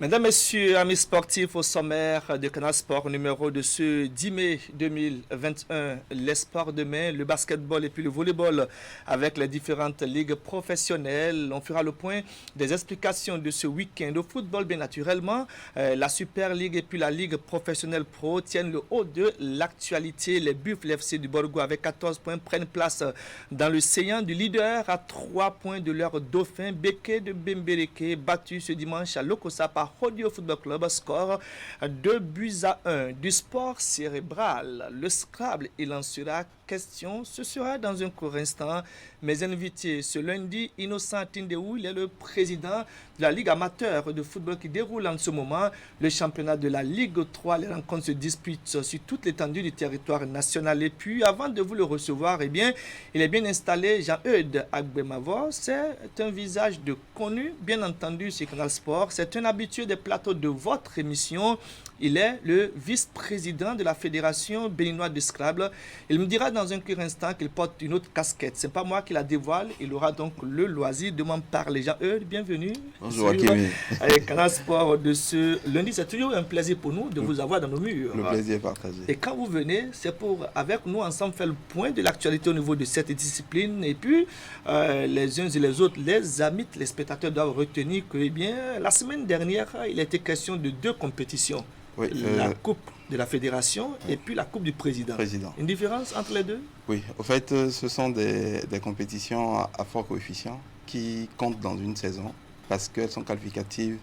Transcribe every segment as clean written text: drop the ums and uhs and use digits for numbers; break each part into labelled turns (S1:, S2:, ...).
S1: Mesdames, Messieurs, amis sportifs, au sommaire de Canal Sport numéro de ce 10 mai 2021, les sports de main, le basketball et puis le volleyball avec les différentes ligues professionnelles. On fera le point des explications de ce week-end au football, bien naturellement. La Super League et puis la Ligue professionnelle pro tiennent le haut de l'actualité. Les Buffles FC du Borgo avec 14 points prennent place dans le séant du leader à 3 points de leur dauphin Beke de Bembereke, battu ce dimanche à Lokosa par Rodio Football Club, score 2-1. Du sport cérébral, le Scrabble, il en sera question. Ce sera dans un court instant. Mes invités ce lundi, Innocent Tindeou, il est le président de la Ligue amateur de football qui déroule en ce moment le championnat de la Ligue 3. Les rencontres se disputent sur toute l'étendue du territoire national. Et puis, avant de vous le recevoir, eh bien, il est bien installé, Jean-Eudes Agbemavo. C'est un visage de connu, bien entendu, sur Canal Sport. C'est un habitué des plateaux de votre émission. Il est le vice-président de la Fédération béninoise de Scrabble. Il me dira dans un court instant qu'il porte une autre casquette. Ce n'est pas moi qui la dévoile. Il aura donc le loisir de m'en parler. Jean-Eudes, bienvenue.
S2: Bonjour Akimi.
S1: Avec Canal Sport de ce lundi. C'est toujours un plaisir pour nous de vous avoir dans nos murs.
S2: Le plaisir est partagé.
S1: Et quand vous venez, c'est pour, avec nous ensemble, faire le point de l'actualité au niveau de cette discipline. Et puis, les uns et les autres, les amis, les spectateurs doivent retenir que, eh bien, la semaine dernière, il était question de deux compétitions.
S2: Oui,
S1: la Coupe de la Fédération et puis la Coupe du Président. Une différence entre les deux?
S2: Oui, au fait, ce sont des compétitions à fort coefficient qui comptent dans une saison parce qu'elles sont qualificatives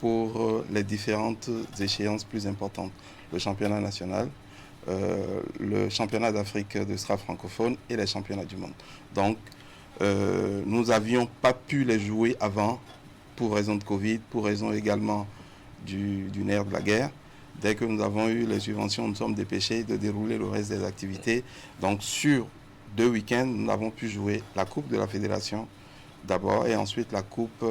S2: pour les différentes échéances plus importantes. Le championnat national, le championnat d'Afrique de Scrabble francophone et les championnats du monde. Donc, nous n'avions pas pu les jouer avant pour raison de Covid, pour raison également du nerf de la guerre. Dès que nous avons eu les subventions, nous sommes dépêchés de dérouler le reste des activités. Donc sur 2 week-ends, nous avons pu jouer la Coupe de la Fédération d'abord et ensuite la Coupe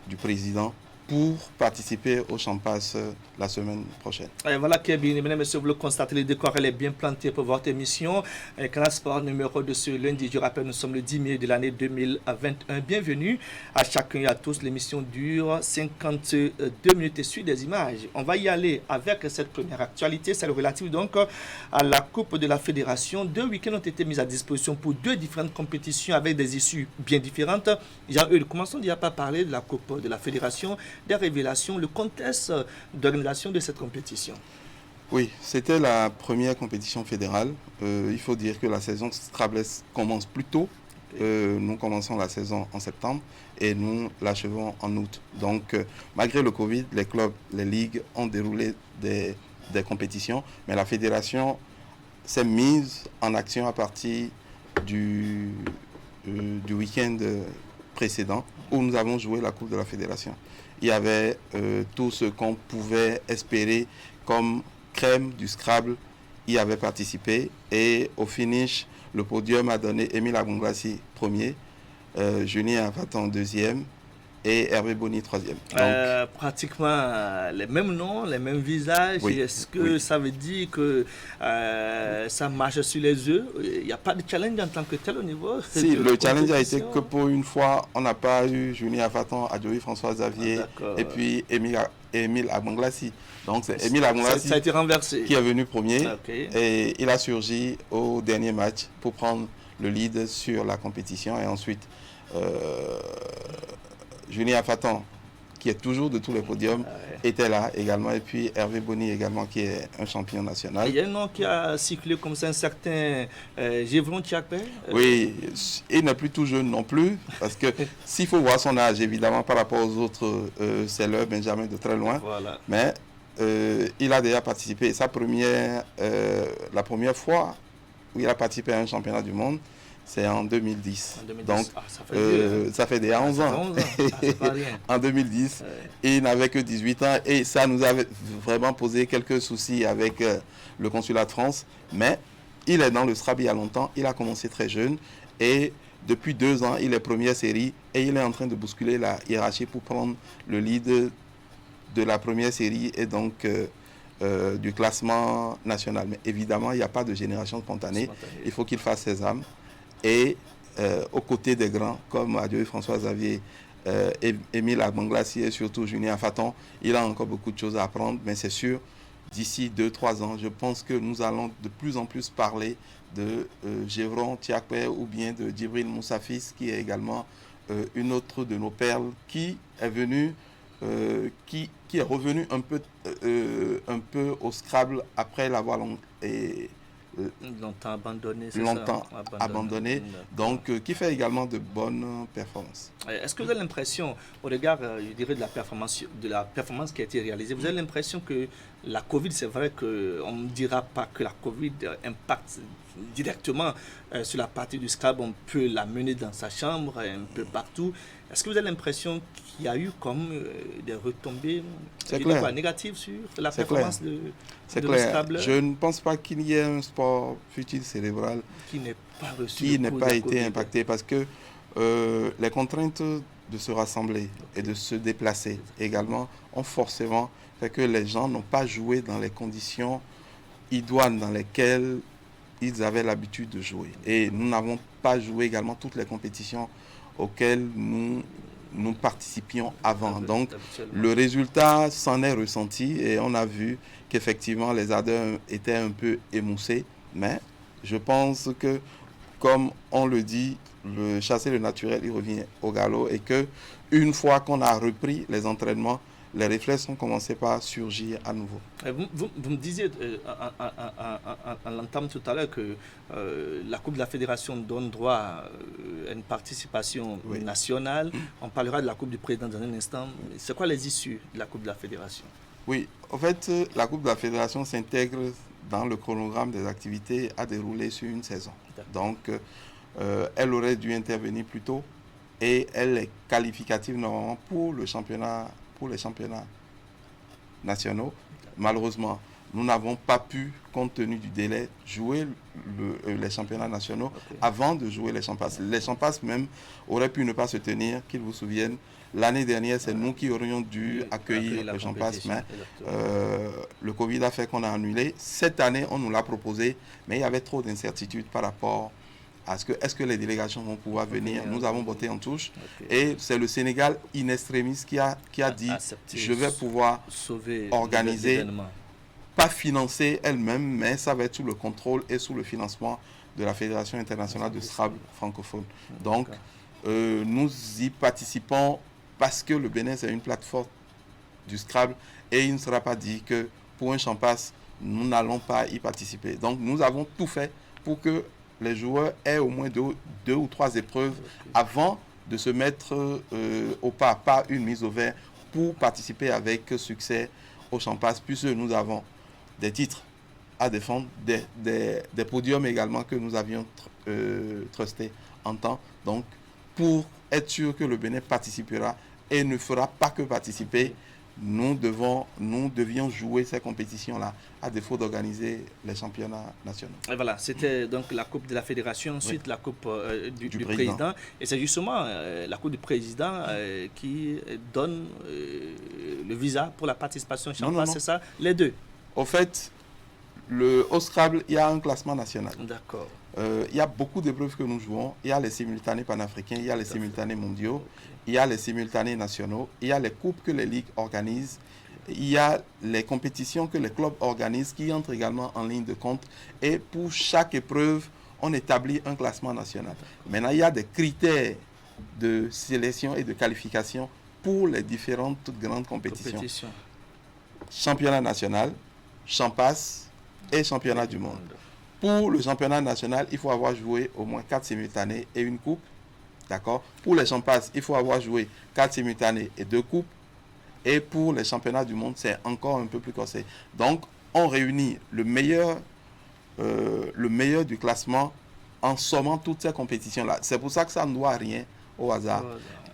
S2: du Président pour participer au Champas la semaine prochaine.
S1: Et voilà qui est bien, mesdames et messieurs, vous le constatez, le décor elle est bien planté pour votre émission. Canal Sport numéro de ce lundi, je rappelle, nous sommes le 10 mai de l'année 2021. Bienvenue à chacun et à tous. L'émission dure 52 minutes et suit des images. On va y aller avec cette première actualité, celle relative donc à la Coupe de la Fédération. 2 week-ends ont été mis à disposition pour 2 différentes compétitions avec des issues bien différentes. Jean-Eudes, commençons déjà par parler de la Coupe de la Fédération, des révélations, le contexte d'organisation de cette compétition.
S2: Oui, c'était la première compétition fédérale. Il faut dire que la saison Scrabble commence plus tôt. Nous commençons la saison en septembre et nous l'achevons en août. Donc, malgré le Covid, les clubs, les ligues ont déroulé des compétitions, mais la fédération s'est mise en action à partir du week-end précédent où nous avons joué la Coupe de la Fédération. Il y avait tout ce qu'on pouvait espérer comme crème du Scrabble y avait participé et au finish, le podium a donné Émile Agbenglassi premier, Julien Avaton deuxième et Hervé Boni troisième.
S1: Pratiquement les mêmes noms, les mêmes visages. Oui, est-ce que ça veut dire que ça marche sur les œufs? Il n'y a pas de challenge en tant que tel au niveau?
S2: Si, le challenge a été que pour une fois, on n'a pas eu Julien Avaton, Adjoui François Xavier et puis Émile Agbenglassi. Donc c'est Émile Agbenglassi
S1: ça a été renversé,
S2: qui est venu premier et il a surgi au dernier match pour prendre le lead sur la compétition et ensuite Julien Avaton, qui est toujours de tous les podiums, était là également. Et puis Hervé Boni également, qui est un champion national.
S1: Il y a un nom qui a circulé comme ça, un certain Gévron Tchakpe.
S2: Oui, il n'est plus tout jeune non plus. Parce que s'il faut voir son âge, évidemment, par rapport aux autres, c'est le Benjamin de très loin.
S1: Voilà.
S2: Mais il a déjà participé. La première fois où il a participé à un championnat du monde, c'est en 2010. Donc, ça fait déjà 11 ans. En 2010, il n'avait que 18 ans et ça nous avait vraiment posé quelques soucis avec le consulat de France. Mais il est dans le Scrabble il y a longtemps, il a commencé très jeune et depuis 2 ans, il est première série et il est en train de bousculer la hiérarchie pour prendre le lead de la première série et donc du classement national. Mais évidemment, il n'y a pas de génération spontanée. Il faut qu'il fasse ses armes. Et aux côtés des grands comme Adjoui François Xavier, Émile Agbanglassi et surtout Julien Faton, il a encore beaucoup de choses à apprendre, mais c'est sûr, d'ici 2-3 ans, je pense que nous allons de plus en plus parler de Gévron Tiakpe ou bien de Djibril Moussafis, qui est également une autre de nos perles, qui est venue, qui est revenu un peu au Scrabble après l'avoir
S1: longtemps abandonné.
S2: Longtemps abandonné, donc qui fait également de bonnes performances.
S1: Est-ce que vous avez l'impression, au regard, je dirais, de la performance qui a été réalisée, vous avez l'impression que la Covid, c'est vrai qu'on ne dira pas que la Covid impacte directement sur la partie du Scrabble, on peut la mener dans sa chambre, un peu partout. Est-ce que vous avez l'impression qu'il y a eu comme des retombées négatives sur la performance de Scrabble?
S2: Je ne pense pas qu'il y ait un sport futile cérébral
S1: qui n'ait
S2: pas été impacté parce que les contraintes de se rassembler et de se déplacer également ont forcément fait que les gens n'ont pas joué dans les conditions idoines dans lesquelles ils avaient l'habitude de jouer. Et nous n'avons pas joué également toutes les compétitions auxquelles nous participions avant. Donc, le résultat s'en est ressenti et on a vu qu'effectivement, les ardeurs étaient un peu émoussés. Mais je pense que, comme on le dit, le chasser le naturel, il revient au galop et que une fois qu'on a repris les entraînements, les réflexes ont commencé par surgir à nouveau.
S1: Vous me disiez en l'entame tout à l'heure que la Coupe de la Fédération donne droit à une participation nationale. On parlera de la Coupe du Président dans un instant. C'est quoi les issues de la Coupe de la Fédération?
S2: Oui, en fait, la Coupe de la Fédération s'intègre dans le chronogramme des activités à dérouler sur une saison. Donc, elle aurait dû intervenir plus tôt et elle est qualificative normalement pour les championnats nationaux. Malheureusement, nous n'avons pas pu, compte tenu du délai, jouer les championnats nationaux avant de jouer les Champasses. Les Champasses même auraient pu ne pas se tenir, qu'ils vous souviennent. L'année dernière, c'est nous qui aurions dû accueillir les Champasses, mais le Covid a fait qu'on a annulé. Cette année, on nous l'a proposé, mais il y avait trop d'incertitudes par rapport à est-ce que les délégations vont pouvoir venir. Nous avons voté en touche et c'est le Sénégal in extremis qui a dit je vais pouvoir organiser, pas financer elle-même, mais ça va être sous le contrôle et sous le financement de la Fédération internationale de Scrabble francophone. Donc, nous y participons parce que le Bénin, c'est une plateforme du Scrabble et il ne sera pas dit que pour un Champasse, nous n'allons pas y participer. Donc, nous avons tout fait pour que les joueurs aient au moins deux ou trois épreuves avant de se mettre au pas, pas une mise au vert pour participer avec succès au Champasse, puisque nous avons des titres à défendre, des podiums également que nous avions trustés en temps. Donc, pour être sûr que le Bénin participera et ne fera pas que participer, nous devions jouer ces compétitions-là, à défaut d'organiser les championnats nationaux.
S1: Et voilà, c'était donc la Coupe de la Fédération, ensuite la Coupe du Président. Et c'est justement la Coupe du Président qui donne le visa pour la participation au championnat, c'est ça? Les deux?
S2: Au fait, au Scrabble, il y a un classement national.
S1: D'accord.
S2: Il y a beaucoup d'épreuves que nous jouons. Il y a les simultanés panafricains, il y a les simultanés mondiaux, il y a les simultanés nationaux, il y a les coupes que les ligues organisent, il y a les compétitions que les clubs organisent qui entrent également en ligne de compte. Et pour chaque épreuve, on établit un classement national. Maintenant, il y a des critères de sélection et de qualification pour les différentes grandes compétitions. Championnat national, Champasse et championnat du monde. Pour le championnat national, il faut avoir joué au moins 4 simultanés et une coupe. D'accord? Pour les Champasses, il faut avoir joué 4 simultanés et 2 coupes. Et pour les championnats du monde, c'est encore un peu plus corsé. Donc, on réunit le meilleur du classement en sommant toutes ces compétitions-là. C'est pour ça que ça ne doit rien au hasard.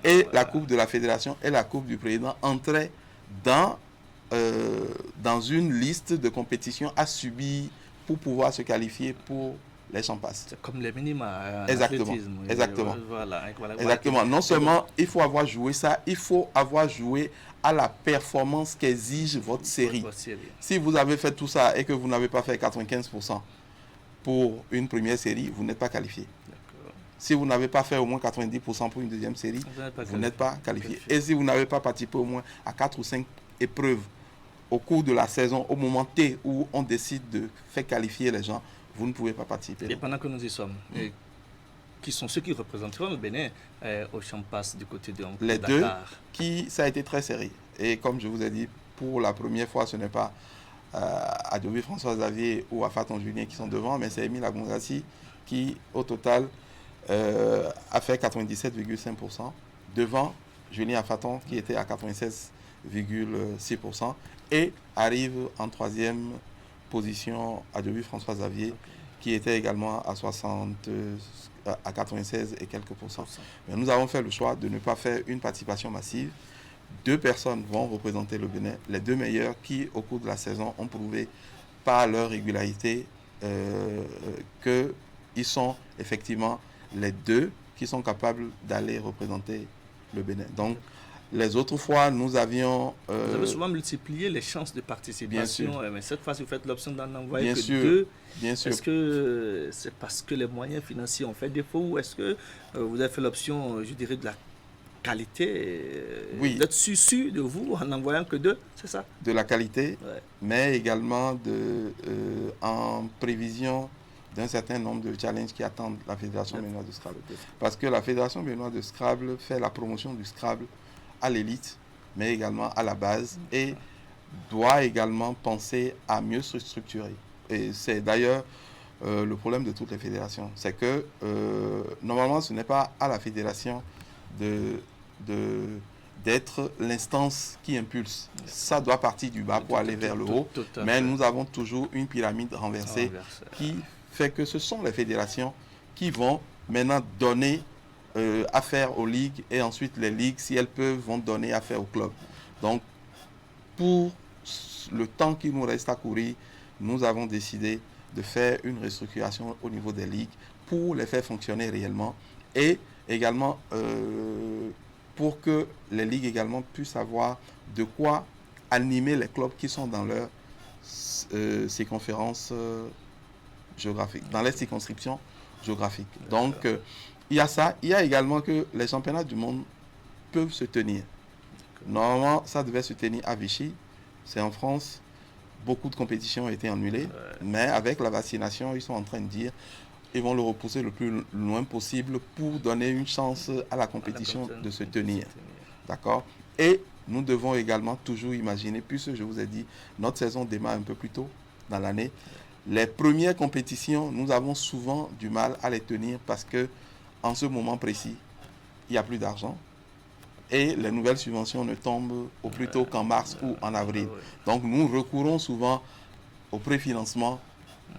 S2: Et la Coupe de la Fédération et la Coupe du Président entraient dans une liste de compétitions à subir pour pouvoir se qualifier pour les Champasses.
S1: C'est comme les minima.
S2: Exactement. Exactement. Non seulement il faut avoir joué ça, il faut avoir joué à la performance qu'exige votre série. Si vous avez fait tout ça et que vous n'avez pas fait 95% pour une première série, vous n'êtes pas qualifié. Si vous n'avez pas fait au moins 90% pour une deuxième série, vous n'êtes pas qualifié. Et si vous n'avez pas participé au moins à 4 ou 5 épreuves au cours de la saison, au moment T où on décide de faire qualifier les gens, vous ne pouvez pas participer.
S1: Et pendant que nous y sommes, qui sont ceux qui représenteront le Bénin au Champ-Pass du côté de
S2: les
S1: Dakar.
S2: Ça a été très serré. Et comme je vous ai dit, pour la première fois, ce n'est pas Adjovi François Xavier ou Afaton Julien qui sont devant, mais c'est Émile Agongassi qui, au total, a fait 97,5%, devant Julien Afaton qui était à 96,6% et arrive en troisième position Adjovi François Xavier qui était également à 96 et quelques pourcents. Mais nous avons fait le choix de ne pas faire une participation massive. 2 personnes vont représenter le Bénin, les 2 meilleurs qui, au cours de la saison, ont prouvé par leur régularité qu'ils sont effectivement les 2 qui sont capables d'aller représenter le Bénin. Donc, les autres fois, nous avions...
S1: Vous avez souvent multiplié les chances de participation, mais cette fois, si vous faites l'option d'en envoyer que
S2: sûr,
S1: 2,
S2: bien sûr.
S1: Est-ce que c'est parce que les moyens financiers ont fait défaut ou est-ce que vous avez fait l'option, je dirais, de la qualité?
S2: Oui.
S1: D'être sûr de vous en envoyant que 2, c'est ça?
S2: De la qualité, mais également en prévision d'un certain nombre de challenges qui attendent la Fédération béninoise de Scrabble. Parce que la Fédération béninoise de Scrabble fait la promotion du Scrabble à l'élite, mais également à la base, et doit également penser à mieux se structurer. Et c'est d'ailleurs le problème de toutes les fédérations. C'est que normalement, ce n'est pas à la fédération d'être l'instance qui impulse. Ça doit partir du bas pour aller vers le haut, mais nous avons toujours une pyramide renversée qui fait que ce sont les fédérations qui vont maintenant donner affaire aux ligues et ensuite les ligues, si elles peuvent, vont donner affaire aux clubs. Donc, pour le temps qui nous reste à courir, nous avons décidé de faire une restructuration au niveau des ligues pour les faire fonctionner réellement et également pour que les ligues également puissent avoir de quoi animer les clubs qui sont dans leurs circonférences géographiques, dans les circonscriptions géographiques. Donc, il y a ça. Il y a également que les championnats du monde peuvent se tenir. Normalement, ça devait se tenir à Vichy. C'est en France. Beaucoup de compétitions ont été annulées. Mais avec la vaccination, ils sont en train de dire ils vont le repousser le plus loin possible pour donner une chance à la compétition de se tenir. D'accord? Et nous devons également toujours imaginer, puisque je vous ai dit, notre saison démarre un peu plus tôt dans l'année. Les premières compétitions, nous avons souvent du mal à les tenir parce que en ce moment précis, il n'y a plus d'argent et les nouvelles subventions ne tombent au plus tôt qu'en mars ou en avril. Donc nous recourons souvent au préfinancement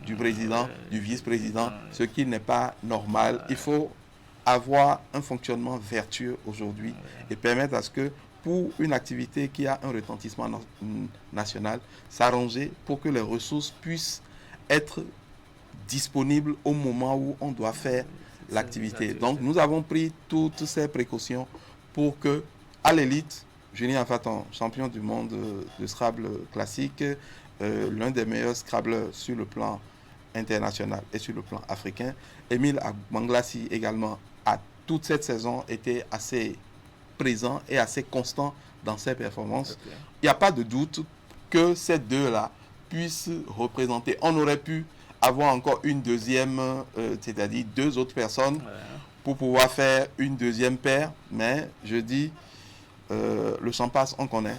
S2: du président, du vice-président, ce qui n'est pas normal. Il faut avoir un fonctionnement vertueux aujourd'hui et permettre à ce que pour une activité qui a un retentissement national, s'arranger pour que les ressources puissent être disponibles au moment où on doit faire l'activité. Donc nous avons pris toutes ces précautions pour que, à l'élite, Julien Afaton, champion du monde de Scrabble classique, l'un des meilleurs Scrabbleurs sur le plan international et sur le plan africain, Émile Agongassi également, a toute cette saison été assez présent et assez constant dans ses performances. Il n'y a pas de doute que ces deux-là puissent représenter. On aurait pu avoir encore une deuxième, c'est-à-dire 2 autres personnes pour pouvoir faire une deuxième paire, mais je dis, le Champ-Pass, on connaît.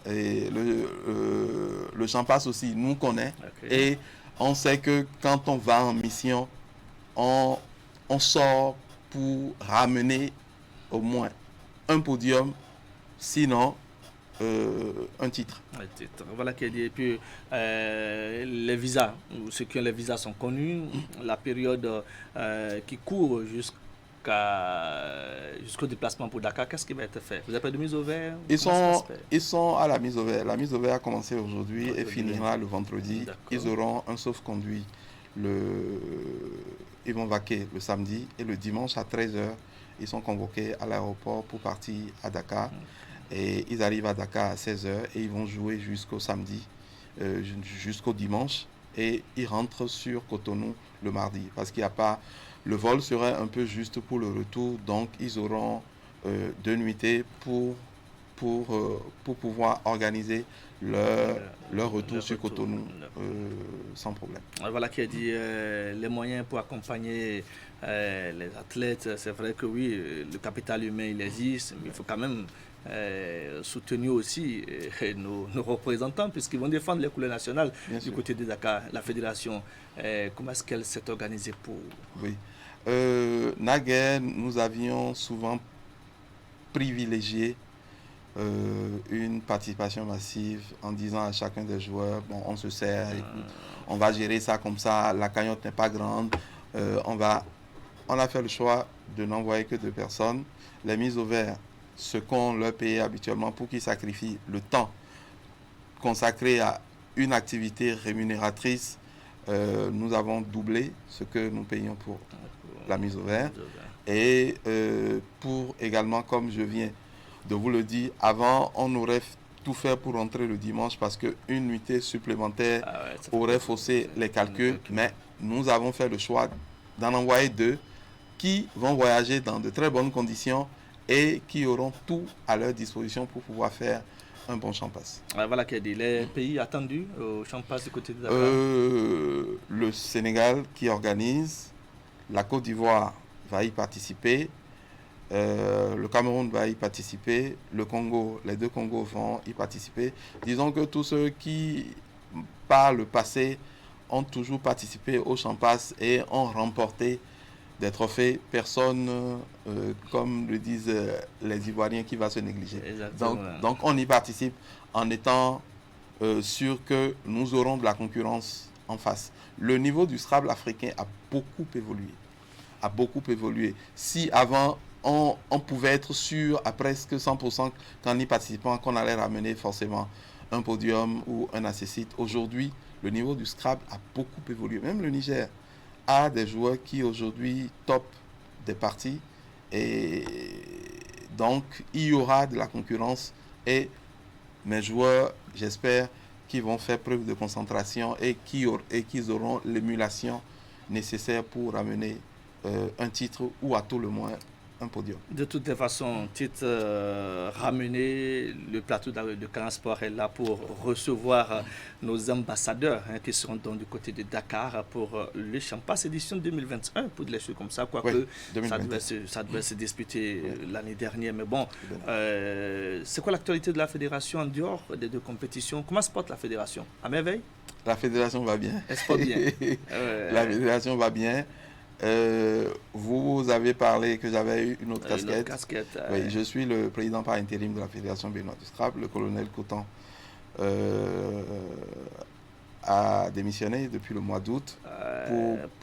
S2: Et le Champ-Pass aussi nous connaît. Et on sait que quand on va en mission, on sort pour ramener au moins un podium, sinon un titre.
S1: Voilà qui est dit. Et puis les visas, ceux qui ont les visas sont connus, la période qui court jusqu'au déplacement pour Dakar, qu'est-ce qui va être fait? Vous avez pas de mise au vert?
S2: Ils sont à la mise au vert. La mise au vert a commencé aujourd'hui et finira le vendredi. Ils auront un sauf-conduit. Ils vont vaquer le samedi et le dimanche à 13h. Ils sont convoqués à l'aéroport pour partir à Dakar. Et ils arrivent à Dakar à 16h et ils vont jouer jusqu'au samedi, jusqu'au dimanche. Et ils rentrent sur Cotonou le mardi. Parce qu'il n'y a pas Le vol serait un peu juste pour le retour, donc ils auront 2 nuitées pour pouvoir organiser leur retour sur Cotonou sans problème.
S1: Voilà qui a dit les moyens pour accompagner les athlètes. C'est vrai que oui, le capital humain il existe, mais il faut quand même soutenir aussi nos représentants puisqu'ils vont défendre les couleurs nationales du côté de Dakar. La fédération, comment est-ce qu'elle s'est organisée pour...
S2: Oui. Naguère, nous avions souvent privilégié une participation massive en disant à chacun des joueurs, bon, on se sert, on va gérer ça comme ça, la cagnotte n'est pas grande, on a fait le choix de n'envoyer que 2 personnes, les mises au vert, ce qu'on leur payait habituellement pour qu'ils sacrifient le temps consacré à une activité rémunératrice, nous avons doublé ce que nous payions pour la mise au vert. Et pour également, comme je viens de vous le dire, avant, on aurait tout fait pour rentrer le dimanche parce qu'une nuitée supplémentaire aurait faussé les calculs. Mais nous avons fait le choix d'en envoyer 2 qui vont voyager dans de très bonnes conditions et qui auront tout à leur disposition pour pouvoir faire un bon Champ-Pass.
S1: Voilà qui a dit. Les pays attendus au Champ-Pass du côté de Dakar.
S2: Le Sénégal qui organise, la Côte d'Ivoire va y participer, le Cameroun va y participer, le Congo, les 2 Congos vont y participer. Disons que tous ceux qui, par le passé, ont toujours participé au Champ-Pass et ont remporté des trophées, personne, comme le disent les Ivoiriens, qui va se négliger. Donc on y participe en étant sûr que nous aurons de la concurrence en face. Le niveau du Scrabble africain a beaucoup évolué. Si avant, on pouvait être sûr à presque 100% qu'en y participant, qu'on allait ramener forcément un podium ou un accessite. Aujourd'hui, le niveau du Scrabble a beaucoup évolué. Même le Niger a des joueurs qui aujourd'hui top des parties. Et donc, il y aura de la concurrence. Et mes joueurs, j'espère, qu'ils vont faire preuve de concentration et qu'ils auront l'émulation nécessaire pour ramener un titre ou à tout le moins un podium.
S1: De toutes les façons, titre ramené, le plateau de Canal Sport est là pour recevoir nos ambassadeurs qui seront donc du côté de Dakar pour le Champ-Pass édition 2021, pour des choses comme ça, quoique ça devait se disputer l'année dernière. Mais bon, c'est quoi l'actualité de la fédération en dehors des 2 compétitions? Comment se porte la fédération? À merveille?
S2: La fédération va bien.
S1: Elle se porte bien.
S2: La fédération va bien. Vous avez parlé que j'avais eu une autre casquette. Oui, je suis le président par intérim de la Fédération béninoise du Scrabble. Le colonel Coton a démissionné depuis le mois d'août.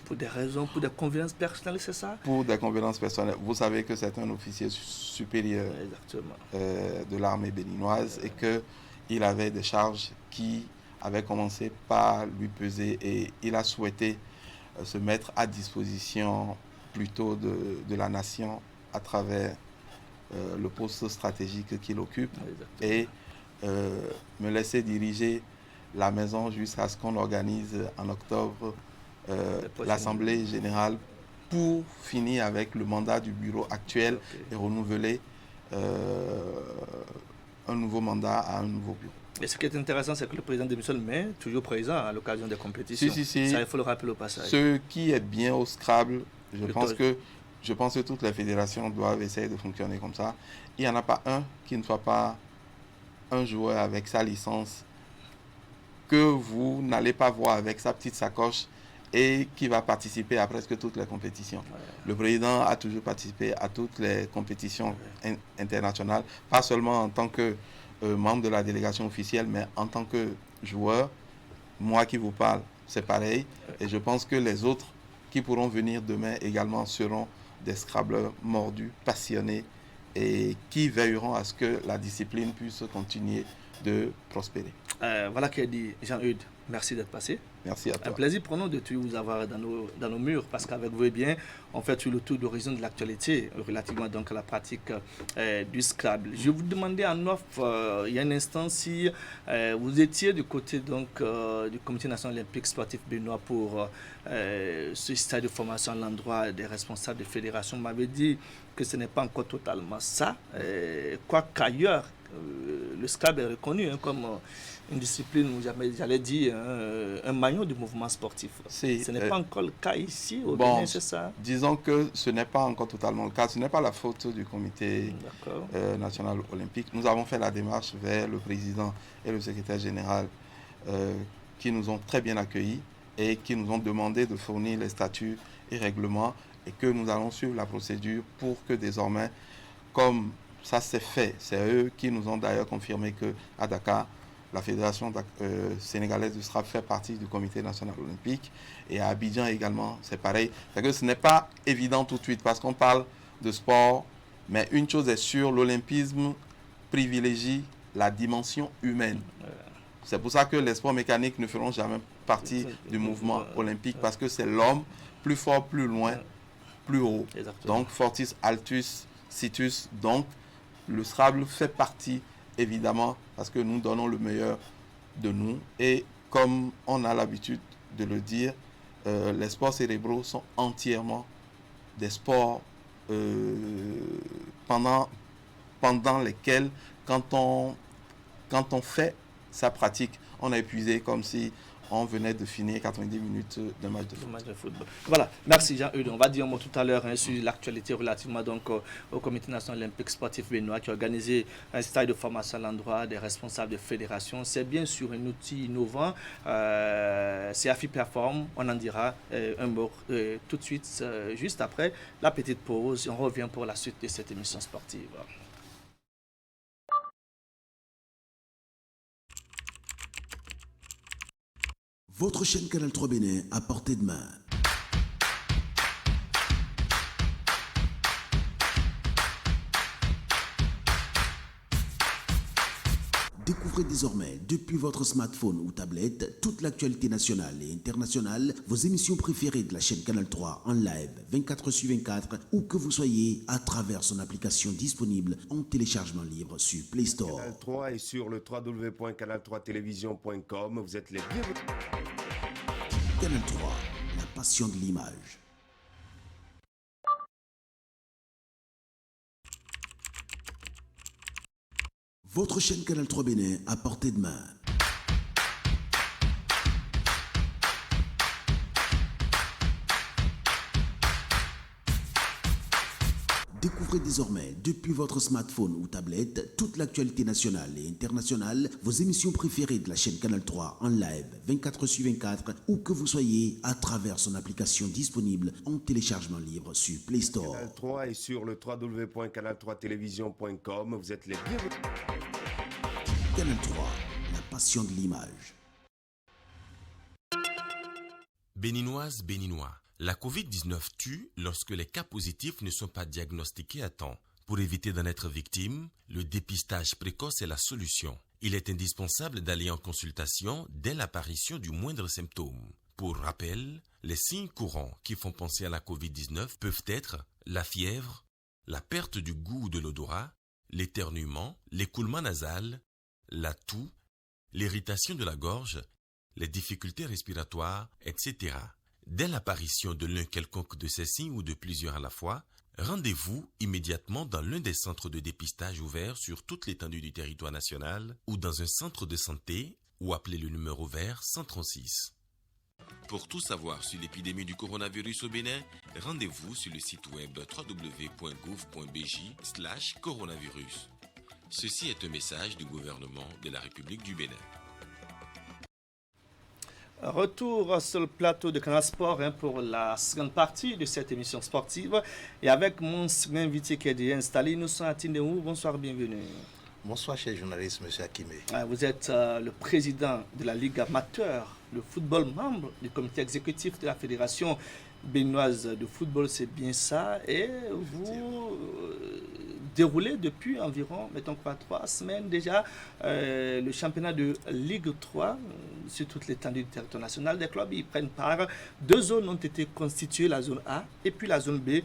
S1: Pour des raisons, pour des convenances personnelles, c'est ça?
S2: Pour des convenances personnelles. Vous savez que c'est un officier supérieur de l'armée béninoise et qu'il avait des charges qui avaient commencé par lui peser et il a souhaité se mettre à disposition plutôt de la nation à travers le poste stratégique qu'il occupe et me laisser diriger la maison jusqu'à ce qu'on organise en octobre l'Assemblée générale pour finir avec le mandat du bureau actuel et renouveler un nouveau mandat à un nouveau bureau.
S1: Et ce qui est intéressant, c'est que le président démissionne, mais toujours présent à l'occasion des compétitions.
S2: Si.
S1: Ça, il faut le rappeler au passage.
S2: Ce qui est bien au Scrabble, je pense que toutes les fédérations doivent essayer de fonctionner comme ça. Il n'y en a pas un qui ne soit pas un joueur avec sa licence que vous n'allez pas voir avec sa petite sacoche et qui va participer à presque toutes les compétitions. Le président a toujours participé à toutes les compétitions internationales, pas seulement en tant que membre de la délégation officielle, mais en tant que joueur. Moi qui vous parle, c'est pareil. Et je pense que les autres qui pourront venir demain également seront des Scrabbleurs mordus, passionnés et qui veilleront à ce que la discipline puisse continuer de prospérer.
S1: Voilà qui a dit Jean-Eudes. Merci d'être passé.
S2: Merci à toi.
S1: Un plaisir pour nous de vous avoir dans nos murs, parce qu'avec vous, eh bien, on fait tout le tour d'horizon de l'actualité relativement donc à la pratique du Scrabble. Je vous demandais en off, il y a un instant, si vous étiez du côté donc, du Comité national olympique sportif béninois pour ce stade de formation à l'endroit des responsables des fédérations. Vous m'avez dit que ce n'est pas encore totalement ça, quoi qu'ailleurs, le Scrabble est reconnu comme une discipline, j'allais dire, un maillon du mouvement sportif. Ce n'est pas encore le cas ici au Bénin, c'est ça?
S2: Disons que ce n'est pas encore totalement le cas. Ce n'est pas la faute du Comité national olympique. Nous avons fait la démarche vers le président et le secrétaire général qui nous ont très bien accueillis et qui nous ont demandé de fournir les statuts et règlements, et que nous allons suivre la procédure pour que désormais, comme ça s'est fait, c'est eux qui nous ont d'ailleurs confirmé qu'à Dakar, la fédération sénégalaise du Scrabble fait partie du Comité national olympique, et à Abidjan également, c'est pareil. C'est que ce n'est pas évident tout de suite parce qu'on parle de sport, mais une chose est sûre, l'olympisme privilégie la dimension humaine. C'est pour ça que les sports mécaniques ne feront jamais partie du mouvement olympique, parce que c'est l'homme plus fort, plus loin, plus haut.
S1: Exactement.
S2: Donc fortis altus situs. Donc le Scrabble fait partie, évidemment, parce que nous donnons le meilleur de nous. Et comme on a l'habitude de le dire, les sports cérébraux sont entièrement des sports pendant lesquels, quand on fait sa pratique, on a épuisé comme si on venait de finir 90 minutes d'un match de football.
S1: Voilà, merci Jean-Eudes. On va dire un mot tout à l'heure sur l'actualité relativement donc, au Comité national olympique sportif béninois qui a organisé un stage de formation à l'endroit des responsables de fédération. C'est bien sûr un outil innovant. C'est AFI Perform. On en dira un mot tout de suite, juste après la petite pause. On revient pour la suite de cette émission sportive.
S3: Votre chaîne Canal 3 Bénin à portée de main. Découvrez désormais, depuis votre smartphone ou tablette, toute l'actualité nationale et internationale, vos émissions préférées de la chaîne Canal 3 en live 24/24, où que vous soyez, à travers son application disponible en téléchargement libre sur Play Store.
S4: Canal 3 est sur le www.canal3television.com. Vous êtes les bienvenus.
S3: Canal 3, la passion de l'image. Votre chaîne Canal 3 Bénin à portée de main. Découvrez désormais, depuis votre smartphone ou tablette, toute l'actualité nationale et internationale, vos émissions préférées de la chaîne Canal 3 en live 24/24, où que vous soyez, à travers son application disponible en téléchargement libre sur Play Store.
S4: Canal 3 est sur le www.canal3television.com. Vous êtes les bienvenus.
S3: Canal 3, la passion de l'image.
S5: Béninoises, Béninois, la Covid-19 tue lorsque les cas positifs ne sont pas diagnostiqués à temps. Pour éviter d'en être victime, le dépistage précoce est la solution. Il est indispensable d'aller en consultation dès l'apparition du moindre symptôme. Pour rappel, les signes courants qui font penser à la Covid-19 peuvent être la fièvre, la perte du goût ou de l'odorat, l'éternuement, l'écoulement nasal, la toux, l'irritation de la gorge, les difficultés respiratoires, etc. Dès l'apparition de l'un quelconque de ces signes ou de plusieurs à la fois, rendez-vous immédiatement dans l'un des centres de dépistage ouverts sur toute l'étendue du territoire national ou dans un centre de santé ou appelez le numéro vert 136. Pour tout savoir sur l'épidémie du coronavirus au Bénin, rendez-vous sur le site web www.gouv.bj/coronavirus. Ceci est un message du gouvernement de la République du Bénin.
S1: Retour sur le plateau de Canal Sport pour la seconde partie de cette émission sportive. Et avec mon invité qui est déjà installé, nous sommes à Tindeou. Bonsoir, bienvenue.
S6: Bonsoir, cher journaliste, M. Akime.
S1: Vous êtes le président de la Ligue amateur de football, membre du comité exécutif de la Fédération béninoise de football, c'est bien ça. Et vous déroulez depuis environ, mettons quoi, 3 semaines déjà, le championnat de Ligue 3 sur toute l'étendue du territoire national. Des clubs y prennent part. 2 zones ont été constituées, la zone A et puis la zone B.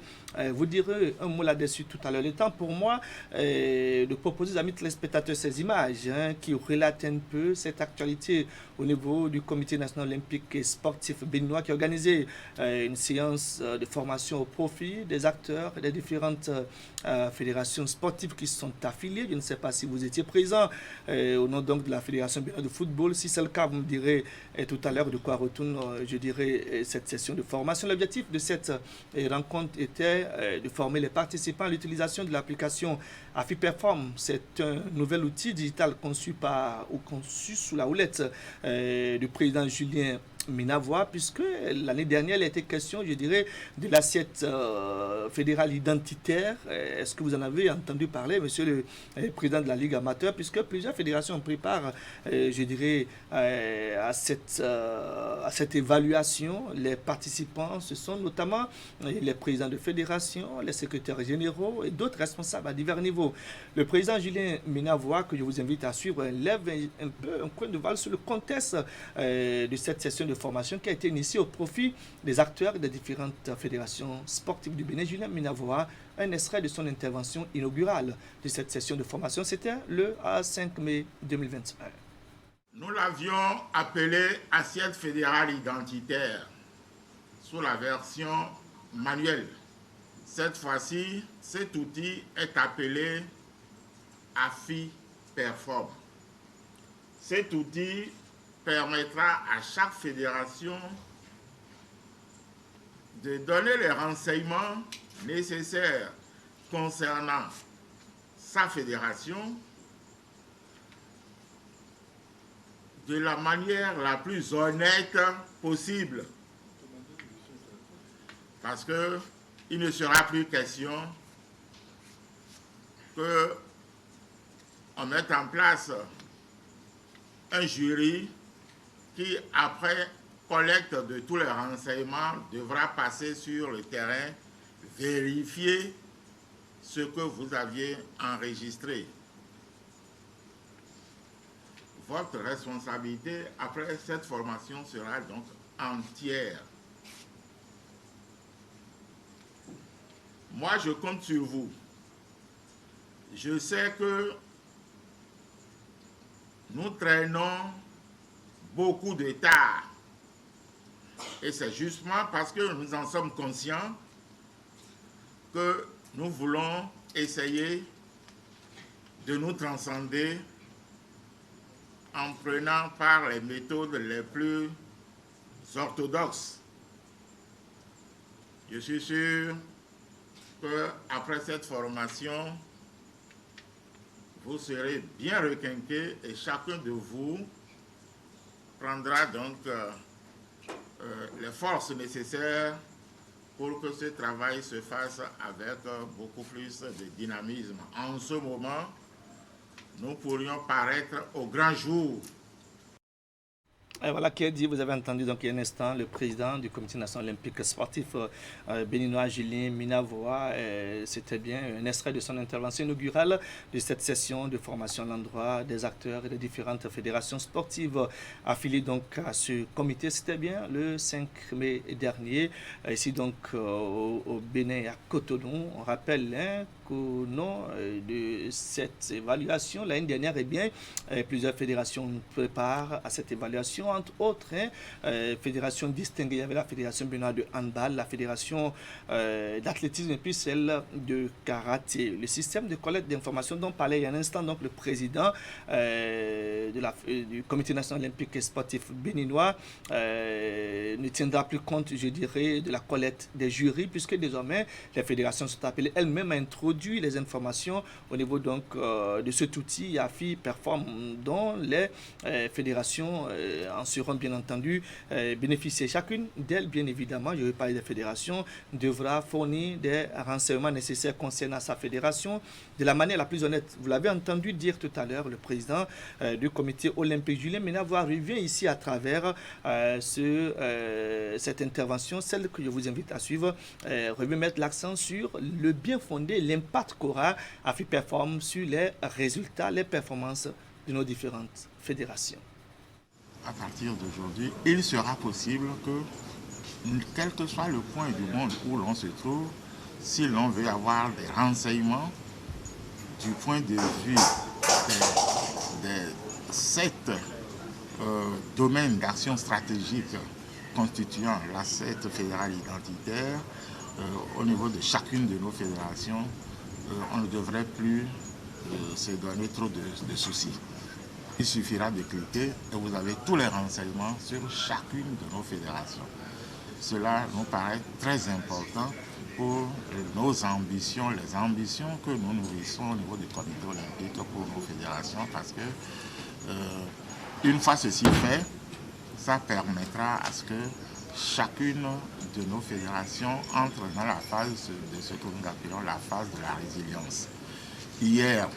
S1: Vous direz un mot là-dessus tout à l'heure. Le temps pour moi de proposer aux amis téléspectateurs ces images qui relatent un peu cette actualité au niveau du Comité national olympique et sportif béninois qui a organisé une séance de formation au profit des acteurs des différentes fédérations sportives qui sont affiliées. Je ne sais pas si vous étiez présent au nom donc de la Fédération béninoise de football. Si c'est le cas, vous me direz tout à l'heure de quoi retourne, je dirais, cette session de formation. L'objectif de cette rencontre était de former les participants à l'utilisation de l'application AFIPerform. C'est un nouvel outil digital conçu sous la houlette du président Julien Minavoie, puisque l'année dernière, il a été question, je dirais, de l'assiette fédérale identitaire. Est-ce que vous en avez entendu parler, monsieur le président de la Ligue amateur, puisque plusieurs fédérations ont pris part, je dirais, à cette évaluation. Les participants, ce sont notamment les présidents de fédération, les secrétaires généraux et d'autres responsables à divers niveaux. Le président Julien Minavoie, que je vous invite à suivre, lève un peu un coin de voile sur le contexte de cette session de formation qui a été initiée au profit des acteurs des différentes fédérations sportives du Bénin. Julien Minavoie, un extrait de son intervention inaugurale de cette session de formation, c'était le 5 mai 2021.
S7: Nous l'avions appelé assiette fédérale identitaire sous la version manuelle. Cette fois-ci, cet outil est appelé AFIPerform. Cet outil permettra à chaque fédération de donner les renseignements nécessaires concernant sa fédération de la manière la plus honnête possible. Parce qu'il ne sera plus question qu'on mette en place un jury qui, après collecte de tous les renseignements, devra passer sur le terrain, vérifier ce que vous aviez enregistré. Votre responsabilité après cette formation sera donc entière. Moi, je compte sur vous. Je sais que nous traînons beaucoup de tard. Et c'est justement parce que nous en sommes conscients que nous voulons essayer de nous transcender en prenant par les méthodes les plus orthodoxes. Je suis sûr qu'après cette formation, vous serez bien requinqués et chacun de vous prendra donc les forces nécessaires pour que ce travail se fasse avec beaucoup plus de dynamisme. En ce moment, nous pourrions paraître au grand jour.
S1: Et voilà qui est dit, vous avez entendu donc il y a un instant le président du Comité national olympique sportif béninois Julien Minavoie. C'était bien un extrait de son intervention inaugurale de cette session de formation à l'endroit des acteurs et des différentes fédérations sportives affiliées donc à ce comité. C'était bien le 5 mai dernier, ici donc au Bénin à Cotonou. On rappelle qu'au nom de cette évaluation, l'année dernière, eh bien, plusieurs fédérations préparent à cette évaluation, entre autres, fédérations distinguées. Il y avait la Fédération béninoise de handball, la Fédération d'athlétisme et puis celle de karaté. Le système de collecte d'informations dont parlait il y a un instant donc le président du Comité national olympique et sportif béninois ne tiendra plus compte, je dirais, de la collecte des jurys, puisque désormais les fédérations sont appelées elles-mêmes à introduire les informations au niveau donc de cet outil AFIPerform dont les fédérations en seront bien entendu bénéficier. Chacune d'elles, bien évidemment, je vais parler des fédérations, devra fournir des renseignements nécessaires concernant sa fédération de la manière la plus honnête. Vous l'avez entendu dire tout à l'heure, le président du comité olympique Julien Minavoie revient ici à travers cette intervention, celle que je vous invite à suivre, revient mettre l'accent sur le bien fondé, l'impact qu'aura AFIPerform sur les résultats, les performances de nos différentes fédérations.
S7: à partir d'aujourd'hui, il sera possible que, quel que soit le point du monde où l'on se trouve, si l'on veut avoir des renseignements du point de vue des 7 domaines d'action stratégique constituant la 7 fédérale identitaire, au niveau de chacune de nos fédérations, on ne devrait plus se donner trop de soucis. Il suffira de cliquer et vous avez tous les renseignements sur chacune de nos fédérations. Cela nous paraît très important pour nos ambitions, les ambitions que nous nourrissons au niveau du comité olympique pour nos fédérations, parce que une fois ceci fait, ça permettra à ce que chacune de nos fédérations entre dans la phase de ce que nous appelons la phase de la résilience. Hier,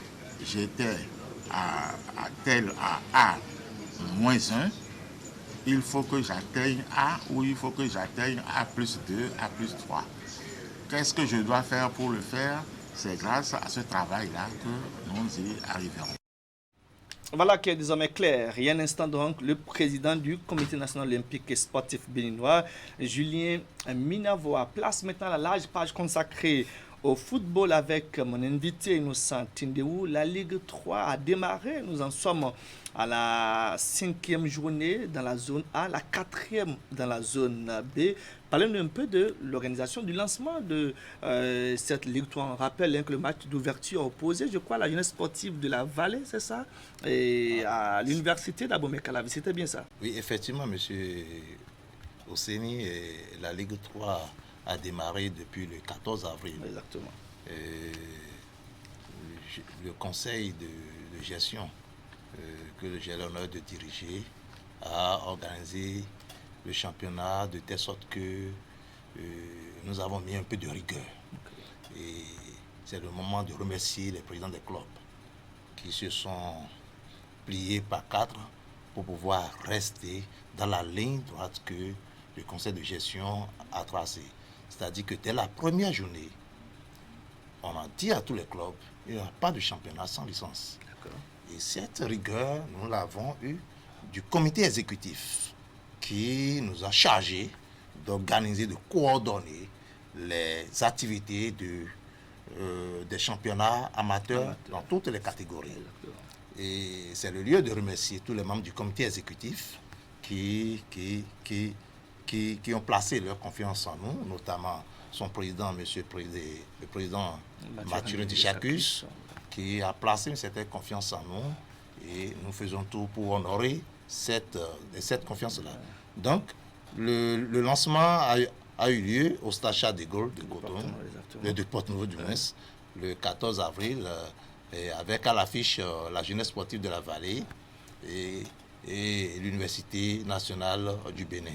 S7: j'étais à A-1, il faut que j'atteigne A ou il faut que j'atteigne A+2, A+3. Qu'est-ce que je dois faire pour le faire? C'est grâce à ce travail-là que nous y arriverons.
S1: Voilà qui est désormais clair. Il y a un instant donc, le président du Comité national olympique et sportif béninois, Julien Minavoa, place maintenant la large page consacrée au football avec mon invité Innocent Tindeou. La Ligue 3 a démarré. Nous en sommes à la 5e journée dans la zone A, la 4e dans la zone B. Parlons un peu de l'organisation du lancement de cette Ligue 3. On rappelle que le match d'ouverture opposé, je crois, à la jeunesse sportive de la Vallée, c'est ça? Et à l'université d'Abomey-Calavi, c'était bien ça?
S6: Oui, effectivement, M. Osseni, la Ligue 3 a démarré depuis le 14 avril.
S1: Exactement.
S6: Le conseil de gestion que j'ai l'honneur de diriger a organisé le championnat de telle sorte que nous avons mis un peu de rigueur. Okay. Et c'est le moment de remercier les présidents des clubs qui se sont pliés par 4 pour pouvoir rester dans la ligne droite que le conseil de gestion a tracée. C'est-à-dire que dès la première journée, on a dit à tous les clubs, il n'y aura pas de championnat sans licence. Et cette rigueur, nous l'avons eue du comité exécutif qui nous a chargé d'organiser, de coordonner les activités des championnats amateurs dans toutes les catégories. Et c'est le lieu de remercier tous les membres du comité exécutif qui ont placé leur confiance en nous, notamment son président, le président Mathurin Dichacus, qui a placé une certaine confiance en nous, et nous faisons tout pour honorer cette confiance-là. Donc, le lancement a eu lieu au stade Charles de Gaulle de Cotonou, de Porto-Novo du moins, le 14 avril, avec à l'affiche la jeunesse sportive de la Vallée et l'Université nationale du Bénin.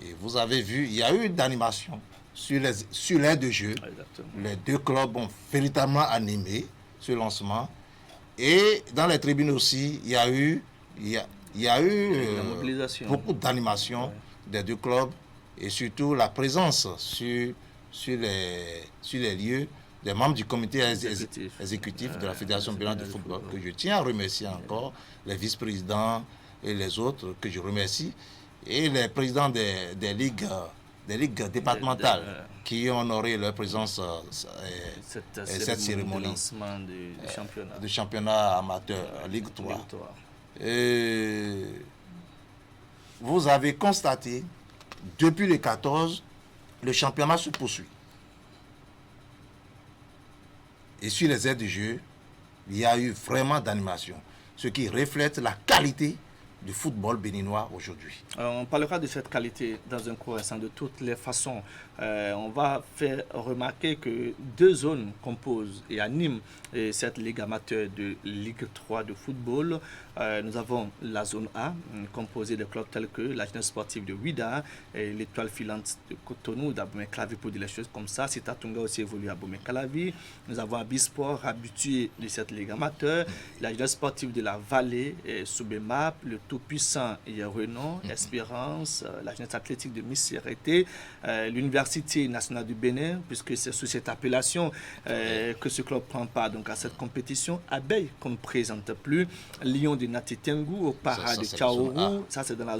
S6: Et vous avez vu, il y a eu d'animation sur l'aire de jeu. Exactement. Les deux clubs ont véritablement animé ce lancement. Et dans les tribunes aussi, il y a eu beaucoup d'animation des deux clubs et surtout la présence sur les lieux des membres du comité exécutif de la Fédération béninoise de football, que je tiens à remercier encore, les vice-présidents et les autres que je remercie, et les présidents des ligues départementales qui ont honoré leur présence à cette cérémonie
S1: de lancement
S6: du championnat amateur Ligue 3. Vous avez constaté, depuis le 14, le championnat se poursuit. Et sur les aires de jeu, il y a eu vraiment d'animation, ce qui reflète la qualité du football béninois aujourd'hui.
S1: On parlera de cette qualité dans un cours récent de toutes les façons. On va faire remarquer que 2 zones composent et animent cette Ligue amateur de Ligue 3 de football. Nous avons la zone A, composée de clubs tels que la jeunesse sportive de Ouida, l'Étoile filante de Cotonou, d'Abomey-Calavi pour dire les choses comme ça. Sita Tunga aussi évolue à Abomey-Calavi. Nous avons Abisport, habitué de cette Ligue amateur. La jeunesse sportive de la Vallée, Soubemap, le tout-puissant Renon, Espérance, la jeunesse athlétique de Missérété, l'Université nationale du Bénin, puisque c'est sous cette appellation que ce club prend part donc, à cette compétition. Abeille qu'on ne présente plus, Lion de Nati Tengu au Para de
S6: c'est la zone
S1: Tchaourou.
S6: A.
S1: Ça, c'est dans la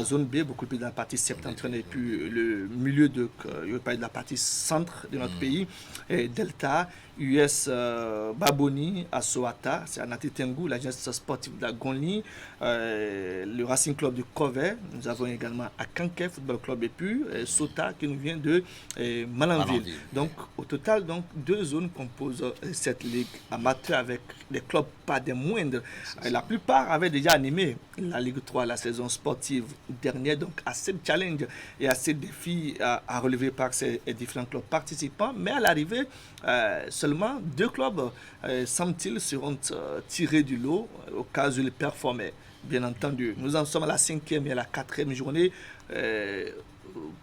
S1: zone B, beaucoup plus dans la partie septentrionale. Et puis le milieu de la partie centre de notre pays. Et Delta, US Baboni à Soata, c'est à Nati Tengu, l'agence sportive de la Gonli, le Racing Club de Kové. Nous avons également à Kanké Football Club et puis Sota qui nous vient de Malanville. Donc au total, donc, 2 zones composent cette ligue amateur avec des clubs pas des moindres. La plupart avaient déjà animé la Ligue 3, la saison sportive dernière, donc assez de challenges et assez de défis à relever par ces différents clubs participants. Mais à l'arrivée, seulement 2 clubs, semble-t-il, seront tirés du lot au cas où ils performaient. Bien entendu, nous en sommes à la 5e et à la 4e journée.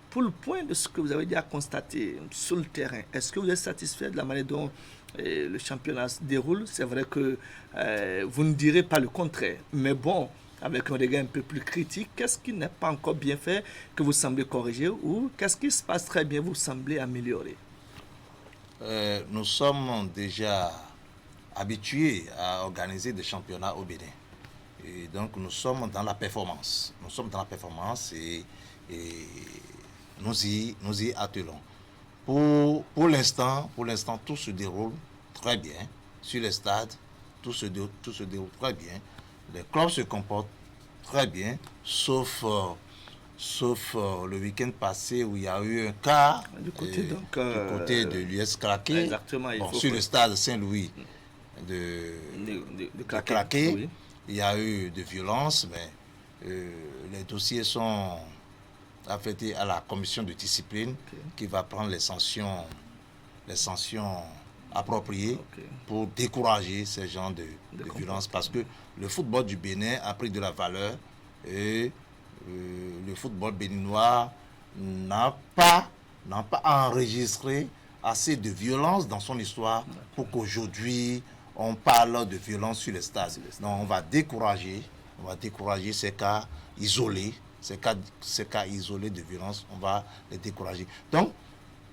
S1: Pour le point de ce que vous avez déjà constaté sur le terrain, est-ce que vous êtes satisfait de la manière dont le championnat se déroule? C'est vrai que vous ne direz pas le contraire, mais bon, avec un regard un peu plus critique, qu'est-ce qui n'est pas encore bien fait que vous semblez corriger ou qu'est-ce qui se passe très bien, vous semblez améliorer?
S6: Nous sommes déjà habitués à organiser des championnats au Bénin. Et donc nous sommes dans la performance. Nous sommes dans la performance et nous y attelons. Pour l'instant, tout se déroule très bien. Sur les stades, tout se déroule très bien. Les clubs se comportent très bien, sauf le week-end passé où il y a eu un cas
S1: du côté
S6: de l'US Craqué.
S1: Exactement.
S6: Sur le stade Saint-Louis de Craqué, oui. Il y a eu de violence, mais les dossiers sont affectés à la commission de discipline qui va prendre les sanctions appropriées pour décourager ces genres de violence, parce que le football du Bénin a pris de la valeur et le football béninois n'a pas enregistré assez de violence dans son histoire pour qu'aujourd'hui on parle de violence sur les stades. Donc on va décourager ces cas isolés, ces cas isolés de violence, on va les décourager. Donc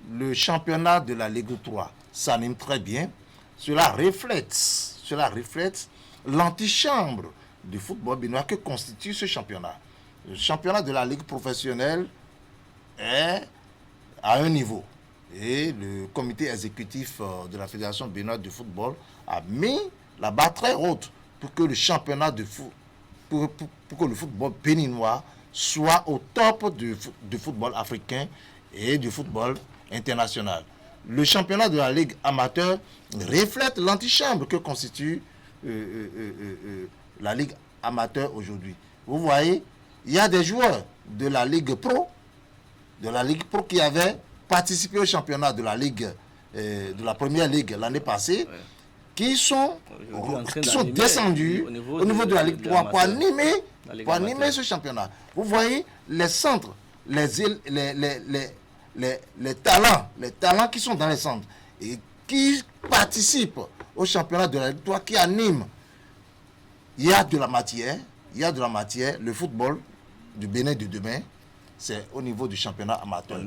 S6: le championnat de la Ligue 3 s'anime très bien. Cela reflète l'antichambre du football béninois que constitue ce championnat. Le championnat de la Ligue professionnelle est à un niveau. Et le comité exécutif de la Fédération béninoise de football a mis la barre très haute pour que le championnat pour que le football béninois soit au top du football africain et du football international. Le championnat de la Ligue amateur reflète l'antichambre que constitue la Ligue amateur aujourd'hui. Vous voyez, il y a des joueurs de la Ligue Pro qui avaient participé au championnat de la Ligue, de la première Ligue l'année passée, qui sont descendus au niveau de la Ligue 3 pour animer ce championnat. Vous voyez les centres, les talents qui sont dans les centres et qui participent au championnat de la Ligue 3, qui animent. Il y a de la matière. Le football du Bénin de demain, c'est au niveau du championnat amateur.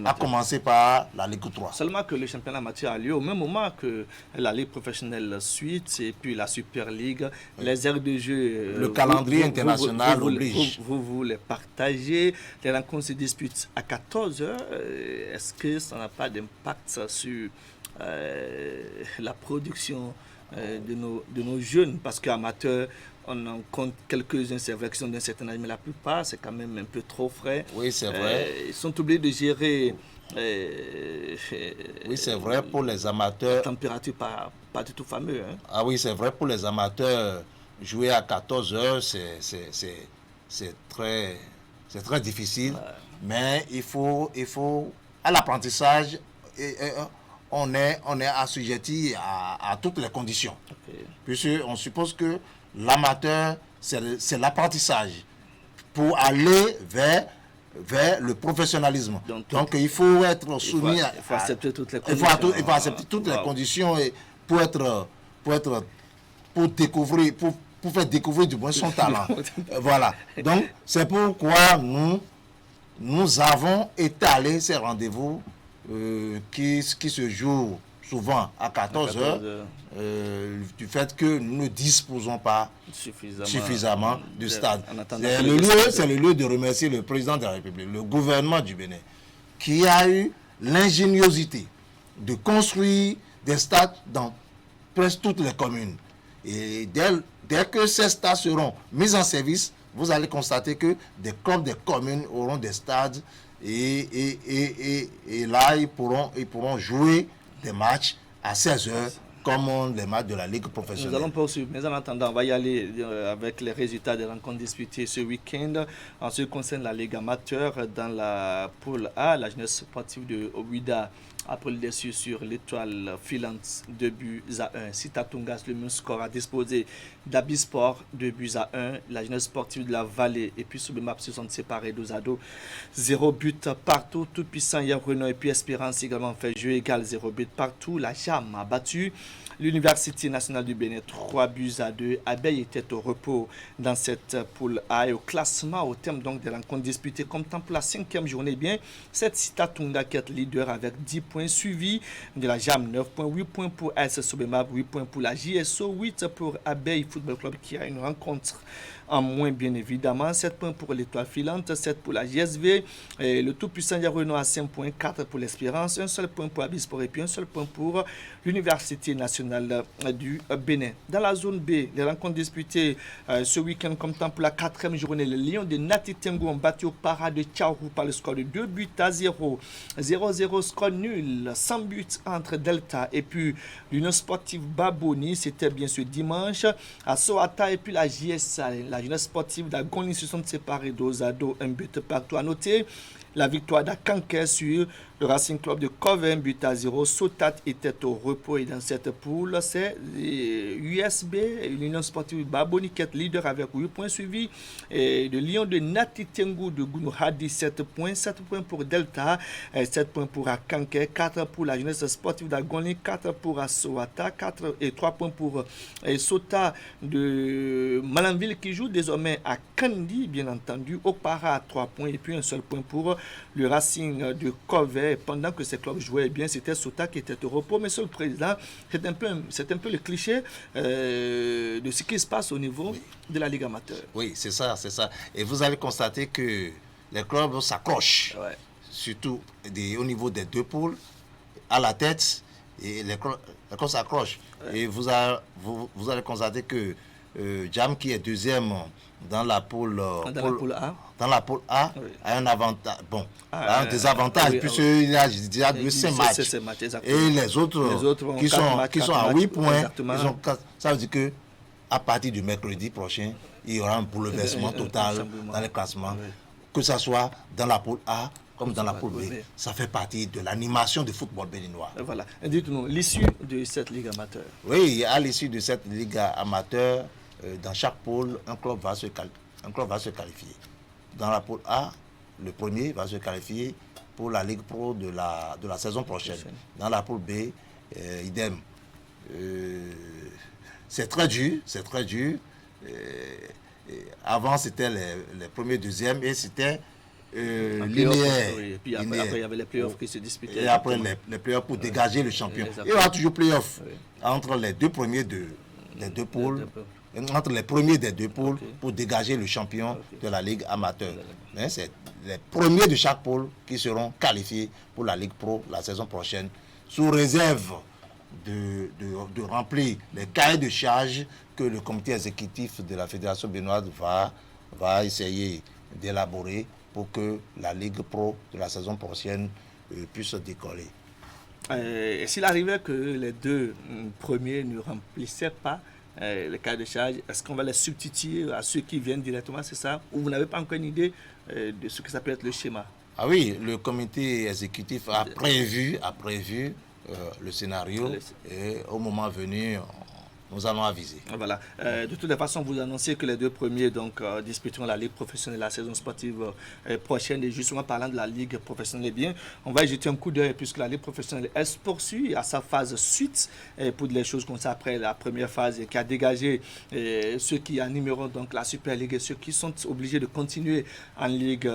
S6: À commencer par la Ligue 3.
S1: Seulement que le championnat amateur a lieu au même moment que la Ligue professionnelle suite et puis la Super League. Les aires de jeu.
S6: Le calendrier international oblige.
S1: Vous les partagez. Les rencontres se disputent à 14h. Est-ce que ça n'a pas d'impact sur la production de nos jeunes? Parce qu'amateurs, on en compte quelques-uns, c'est vrai, qui sont d'un certain âge, mais la plupart, c'est quand même un peu trop frais.
S6: Oui, c'est vrai.
S1: Ils sont obligés de gérer.
S6: Oui, c'est vrai pour les amateurs.
S1: La température pas du tout fameux. Hein.
S6: Ah oui, c'est vrai pour les amateurs. Jouer à 14 heures, c'est très difficile. Ouais. Mais il faut à l'apprentissage, on est assujetti à toutes les conditions. Okay. Puisqu'on suppose que l'amateur, c'est l'apprentissage pour aller vers le professionnalisme. Donc il faut être soumis
S1: il faut accepter toutes les conditions.
S6: Il faut accepter toutes les conditions et pour faire découvrir du bon son talent. Voilà. Donc c'est pourquoi nous avons étalé ces rendez-vous qui se jouent souvent à 14 heures, du fait que nous ne disposons pas suffisamment du stade. C'est le lieu de remercier le président de la République, le gouvernement du Bénin, qui a eu l'ingéniosité de construire des stades dans presque toutes les communes. Et dès que ces stades seront mis en service, vous allez constater que des clubs des communes auront des stades et là, ils pourront jouer des matchs à 16 heures comme les matchs de la Ligue professionnelle.
S1: Nous allons poursuivre, mais en attendant, on va y aller avec les résultats des rencontres disputées ce week-end. En ce qui concerne la Ligue amateur, dans la poule A, la jeunesse sportive de Ouida a pris le dessus sur l'Étoile filante 2-1. Sitatungas, le même score a disposé d'Abisport 2-1. La jeunesse sportive de la Vallée et puis Soubemap se sont séparés 2-2. 0 but partout. Tout puissant Renault et puis Espérance également fait jeu égal 0 but partout. La JAM a battu l'Université nationale du Bénin 3-2. Abeille était au repos dans cette poule A et au classement au terme donc des rencontres disputées comme temps pour la 5e journée. Bien, cette Sitatunga qui est leader avec 10 points suivi de la JAM 9 points, 8 points pour AS Soubemap, 8 points pour la JSO, 8 pour Abeille Football Club qui a une rencontre en moins bien évidemment, 7 points pour l'Étoile filante, 7 pour la JSV, et le tout-puissant Renault à 5 points, 4 pour l'Espérance, un seul point pour Abisport et puis un seul point pour l'Université nationale du Bénin. Dans la zone B, les rencontres disputées ce week-end comme temps pour la 4e journée, les Lions de Nati Tengu ont battu au Para de Tchaourou par le score de 2-0. 0-0 score nul, sans but entre Delta et puis l'Union sportive Baboni, c'était bien ce dimanche, à Soata et puis la JSA, la jeunesse sportive d'Agoni se sont séparés 2-2, un but partout. À noter la victoire d'Akanké sur le Racing Club de Kové, 1-0. Sotat était au repos et dans cette poule, c'est USB, l'Union sportive Baboni qui est leader avec 8 points suivis et de Lyon de Nati Tengu de Gounou-Hadi 7 points, 7 points pour Delta, 7 points pour Akanké, 4 pour la jeunesse sportive d'Agoni, 4 pour Assoata, 4 et 3 points pour Sota de Malanville qui joue désormais à Kandi, bien entendu, au Para à 3 points et puis un seul point pour le Racing de Kové. Pendant que ces clubs jouaient bien, c'était Sota qui était au repos. Monsieur le Président, c'est un peu le cliché de ce qui se passe au niveau de la Ligue amateur.
S6: Oui, c'est ça. Et vous avez constaté que les clubs s'accrochent, surtout au niveau des deux poules, à la tête, et les clubs s'accrochent. Et vous allez constater que Jam, qui est deuxième dans la poule A, a un avantage, a un désavantage, puisqu'il a déjà 5 matchs. Et les autres qui sont à 8 points, ça veut dire que à partir du mercredi prochain, il y aura un bouleversement total dans le classement, que ce soit dans la poule A comme dans la poule B. Ça fait partie de l'animation du football béninois.
S1: Voilà. Dites-nous, l'issue de cette ligue amateur.
S6: Oui, à l'issue de cette ligue amateur, dans chaque poule, un club va se qualifier. Dans la poule A, le premier va se qualifier pour la Ligue Pro de la saison prochaine. Dans la poule B, idem. C'est très dur. Avant, c'était les premiers, deuxièmes, et c'était linéaire.
S1: Et puis après, il y avait les playoffs qui se disputaient.
S6: Et après, les playoffs pour dégager le champion. Il y aura toujours playoffs entre les deux premiers des deux poules. Entre les premiers des deux poules pour dégager le champion de la Ligue amateur. Mais c'est les premiers de chaque poule qui seront qualifiés pour la Ligue Pro la saison prochaine, sous réserve de remplir les cahiers de charges que le comité exécutif de la Fédération béninoise va essayer d'élaborer pour que la Ligue Pro de la saison prochaine puisse décoller.
S1: S'il arrivait que les deux premiers ne remplissaient pas les cas de charge, est-ce qu'on va les substituer à ceux qui viennent directement, c'est ça? Ou vous n'avez pas encore une idée de ce que ça peut être le schéma?
S6: Ah oui, le comité exécutif a prévu le scénario et au moment venu, nous allons aviser.
S1: Voilà. De toute façon, vous annoncez que les deux premiers disputeront la Ligue professionnelle, la saison sportive prochaine. Et justement, parlant de la Ligue professionnelle, bien, on va y jeter un coup d'œil puisque la Ligue professionnelle, elle se poursuit à sa phase suite pour les choses comme ça après la première phase qui a dégagé ceux qui animeront donc la Super League et ceux qui sont obligés de continuer en Ligue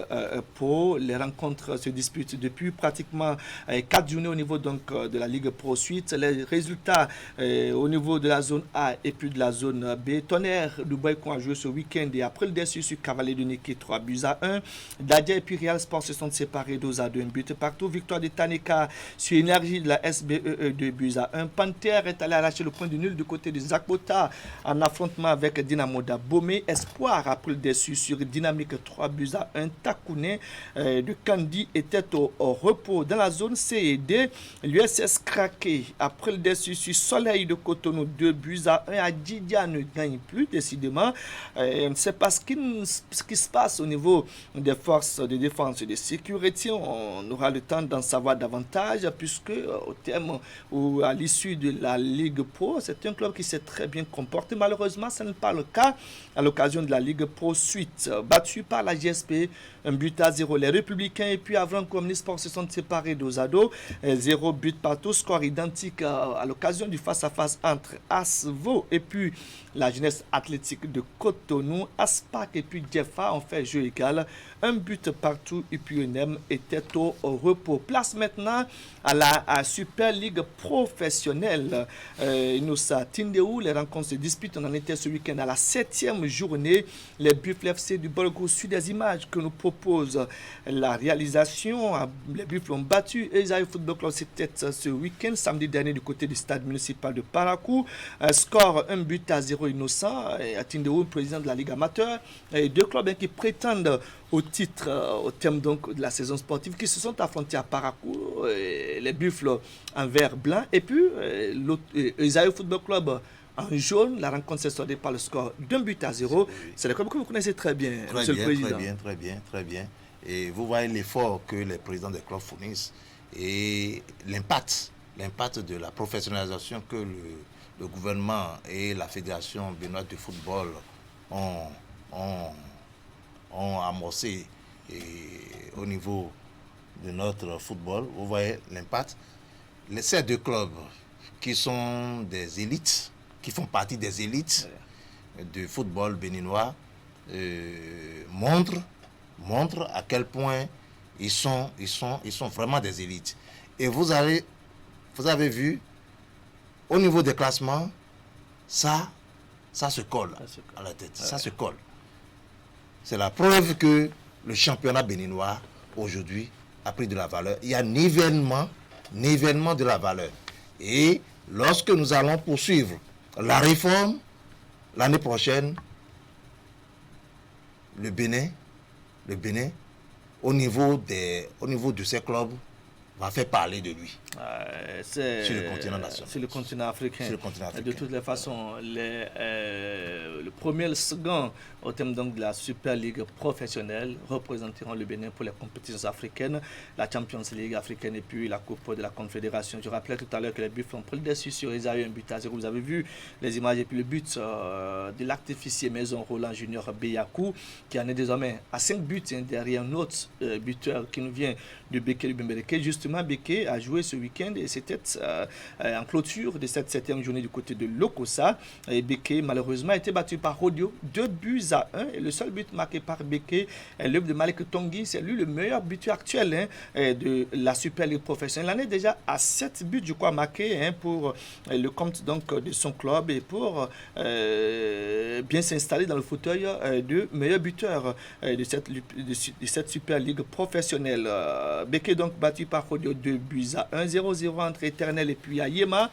S1: Pro. Les rencontres se disputent depuis pratiquement 4 journées au niveau donc de la Ligue Pro Suite. Les résultats au niveau de la zone A et puis de la zone B. Tonnerre Dubaï qui a joué ce week-end et après le déçu sur Cavalier de Niki 3-1. Dadia et puis Real Sport se sont séparés 2-2, un but partout. Victoire de Taneka sur Énergie de la SBE 2-1. Panther est allé arracher le point de nul du côté de Zakbota en affrontement avec Dynamo d'Abomey. Espoir après le déçu sur Dynamique 3-1. Takouné de Kandi était au repos. Dans la zone C et D, l'USS craqué après le déçu sur Soleil de Cotonou 2-1. Adjidia ne gagne plus décidément. On ne sait pas ce qui se passe au niveau des forces de défense et de sécurité. On aura le temps d'en savoir davantage puisque au terme ou à l'issue de la Ligue Pro, c'est un club qui s'est très bien comporté. Malheureusement, ce n'est pas le cas à l'occasion de la Ligue Pro Suite. Battu par la GSP, 1-0. Les Républicains et puis Avran Communisport se sont séparés 2-2. 0 but partout. Score identique à l'occasion du face-à-face entre Asvo et puis la jeunesse athlétique de Cotonou. Aspac et puis Jeffa ont fait jeu égal. Un but partout et puis UNM était au repos. Place maintenant à la Super League professionnelle. Inoussa Tindeou, les rencontres se disputent. On en était ce week-end à la 7e journée. Les Buffles FC du Borgo suivent des images que nous propose la réalisation. Les Buffles ont battu Esaïe Football Club, c'était ce week-end, samedi dernier, du côté du stade municipal de Parakou. Score 1-0 Innocent. Tindeou, président de la Ligue amateur. Et deux clubs qui prétendent au titre, au terme donc de la saison sportive, qui se sont affrontés à Parakou, les Buffles en vert blanc, et puis Esaïe Football Club en jaune. La rencontre s'est soldée par le score d'1-0. C'est le club que vous connaissez très bien, Monsieur le Président.
S6: Très bien. Et vous voyez l'effort que les présidents des clubs fournissent et l'impact de la professionnalisation que le gouvernement et la Fédération béninoise de football ont amorcé au niveau de notre football. Vous voyez l'impact. Ces deux clubs qui sont des élites, qui font partie des élites du football béninois, montrent à quel point ils sont vraiment des élites. Et vous avez vu, au niveau des classements, ça se colle à la tête. Ça se colle. C'est la preuve que le championnat béninois, aujourd'hui, a pris de la valeur. Il y a nivellement de la valeur. Et lorsque nous allons poursuivre la réforme, l'année prochaine, le Bénin, au niveau de ces clubs, va faire parler de lui sur le continent national.
S1: Sur le continent africain. De toutes les façons, le premier et le second, au terme donc de la Super League professionnelle, représenteront le Bénin pour les compétitions africaines, la Champions League africaine et puis la Coupe de la Confédération. Je rappelais tout à l'heure que les Buffles ont pris le dessus sur Esaïe, 1-0. Vous avez vu les images et puis le but de l'artificier Maison Roland Junior Beyakou, qui en est désormais à 5 buts derrière un autre buteur qui nous vient de Béké Lubembereke. Justement, Béké a joué ce week-end et c'était en clôture de cette 7e journée du côté de Lokossa. Et Béké, malheureusement, a été battu par Rodio, 2-1. Et le seul but marqué par Béké est l'œuvre de Malik Tongi. C'est lui le meilleur buteur actuel de la Super League professionnelle. Il en est déjà à 7 buts, je crois, marqués pour le compte donc, de son club et pour bien s'installer dans le fauteuil de meilleur buteur de cette Super League professionnelle. Béké donc battu par Rodio 2-1, 0-0 entre Éternel et puis Ayema.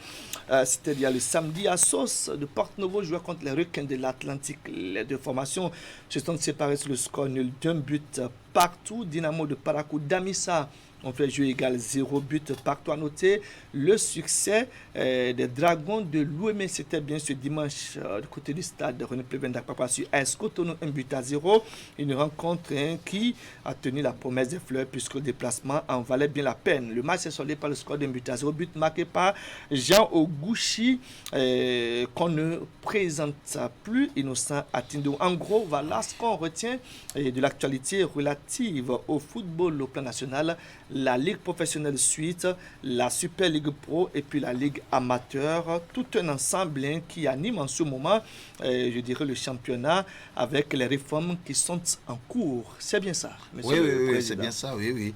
S1: C'était il y a le samedi à Sauce de Porte-Novo jouait contre les Requins de l'Atlantique. Les deux formations se sont séparées sur le score nul d'1 but partout. Dynamo de Parakou, Damissa ont fait jeu égal 0 but partout. À noter le succès des Dragons de l'OM. C'était bien ce dimanche du côté du stade René Pleven d'Akpapa sur AS Cotonou, 1 but à 0. Une rencontre qui a tenu la promesse des Fleurs puisque le déplacement en valait bien la peine. Le match est soldé par le score d'un but à 0. But marqué par Jean Ogouchi qu'on ne présente plus, Innocent Atindo. En gros, voilà ce qu'on retient de l'actualité relative au football au plan national, la Ligue professionnelle suite, la Super Ligue Pro et puis la Ligue amateur. Tout un ensemble qui anime en ce moment, je dirais, le championnat avec les réformes qui sont en cours. C'est bien ça, monsieur le Président?
S6: Oui, c'est bien ça, oui.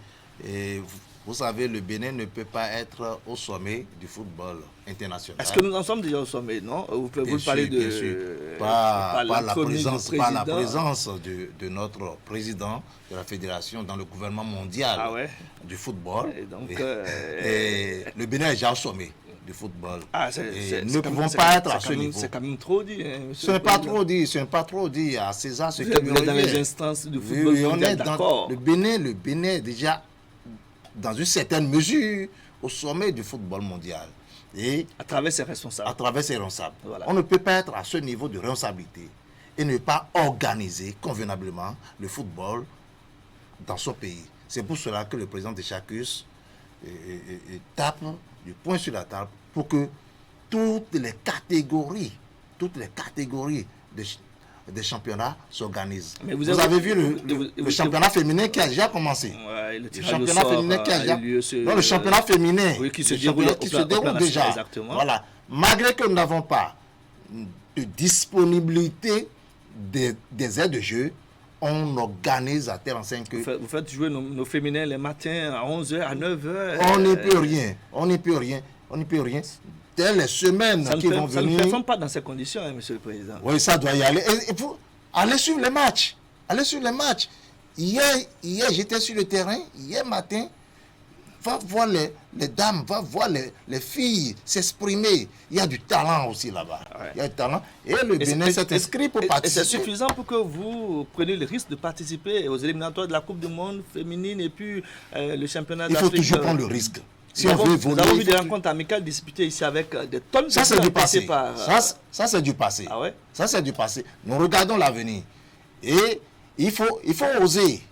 S6: Et vous savez, le Bénin ne peut pas être au sommet du football international.
S1: Est-ce que nous en sommes déjà au sommet, non? Vous parlez de...
S6: Pas la présence de notre président de la fédération dans le gouvernement mondial du football.
S1: Et donc,
S6: et le Bénin est déjà au sommet du football.
S1: Nous
S6: ne pouvons pas être à ce niveau.
S1: C'est quand même trop dit.
S6: Ce n'est pas trop dit, à César ce qui
S1: est dans les instances du football mondial, d'accord.
S6: Le Bénin est déjà dans une certaine mesure au sommet du football mondial. Et
S1: à travers ses responsables.
S6: Voilà. On ne peut pas être à ce niveau de responsabilité et ne pas organiser convenablement le football dans son pays. C'est pour cela que le président de Chacus tape du poing sur la table pour que toutes les catégories des championnats s'organisent.
S1: Vous
S6: avez vu le championnat féminin qui a déjà commencé.
S1: Le championnat féminin qui a déjà
S6: le championnat féminin
S1: qui se déroule
S6: déjà.
S1: Exactement.
S6: Voilà. Malgré que nous n'avons pas de disponibilité des aides de jeu, on organise à tel enseigne que...
S1: Vous faites jouer nos féminins les matins à 11h, à 9h.
S6: On n'y peut rien. Dès les semaines qui vont venir... Ça ne
S1: performe pas dans ces conditions, hein, monsieur le Président.
S6: Oui, ça doit y aller. Il faut aller suivre les matchs. Hier, j'étais sur le terrain, hier matin. Va voir les dames, va voir les filles s'exprimer. Il y a du talent aussi là-bas. Il y a du talent. Et le Bénin s'est inscrit pour participer.
S1: Et c'est suffisant pour que vous preniez le risque de participer aux éliminatoires de la Coupe du Monde féminine et puis le championnat d'Afrique.
S6: Il faut toujours prendre le risque.
S1: Nous avons vu des rencontres amicales disputées ici avec des tonnes de
S6: ça, c'est du passé.
S1: Ça,
S6: c'est du passé.
S1: Ah ouais?
S6: Ça, c'est du passé. Nous regardons l'avenir. Et il faut oser.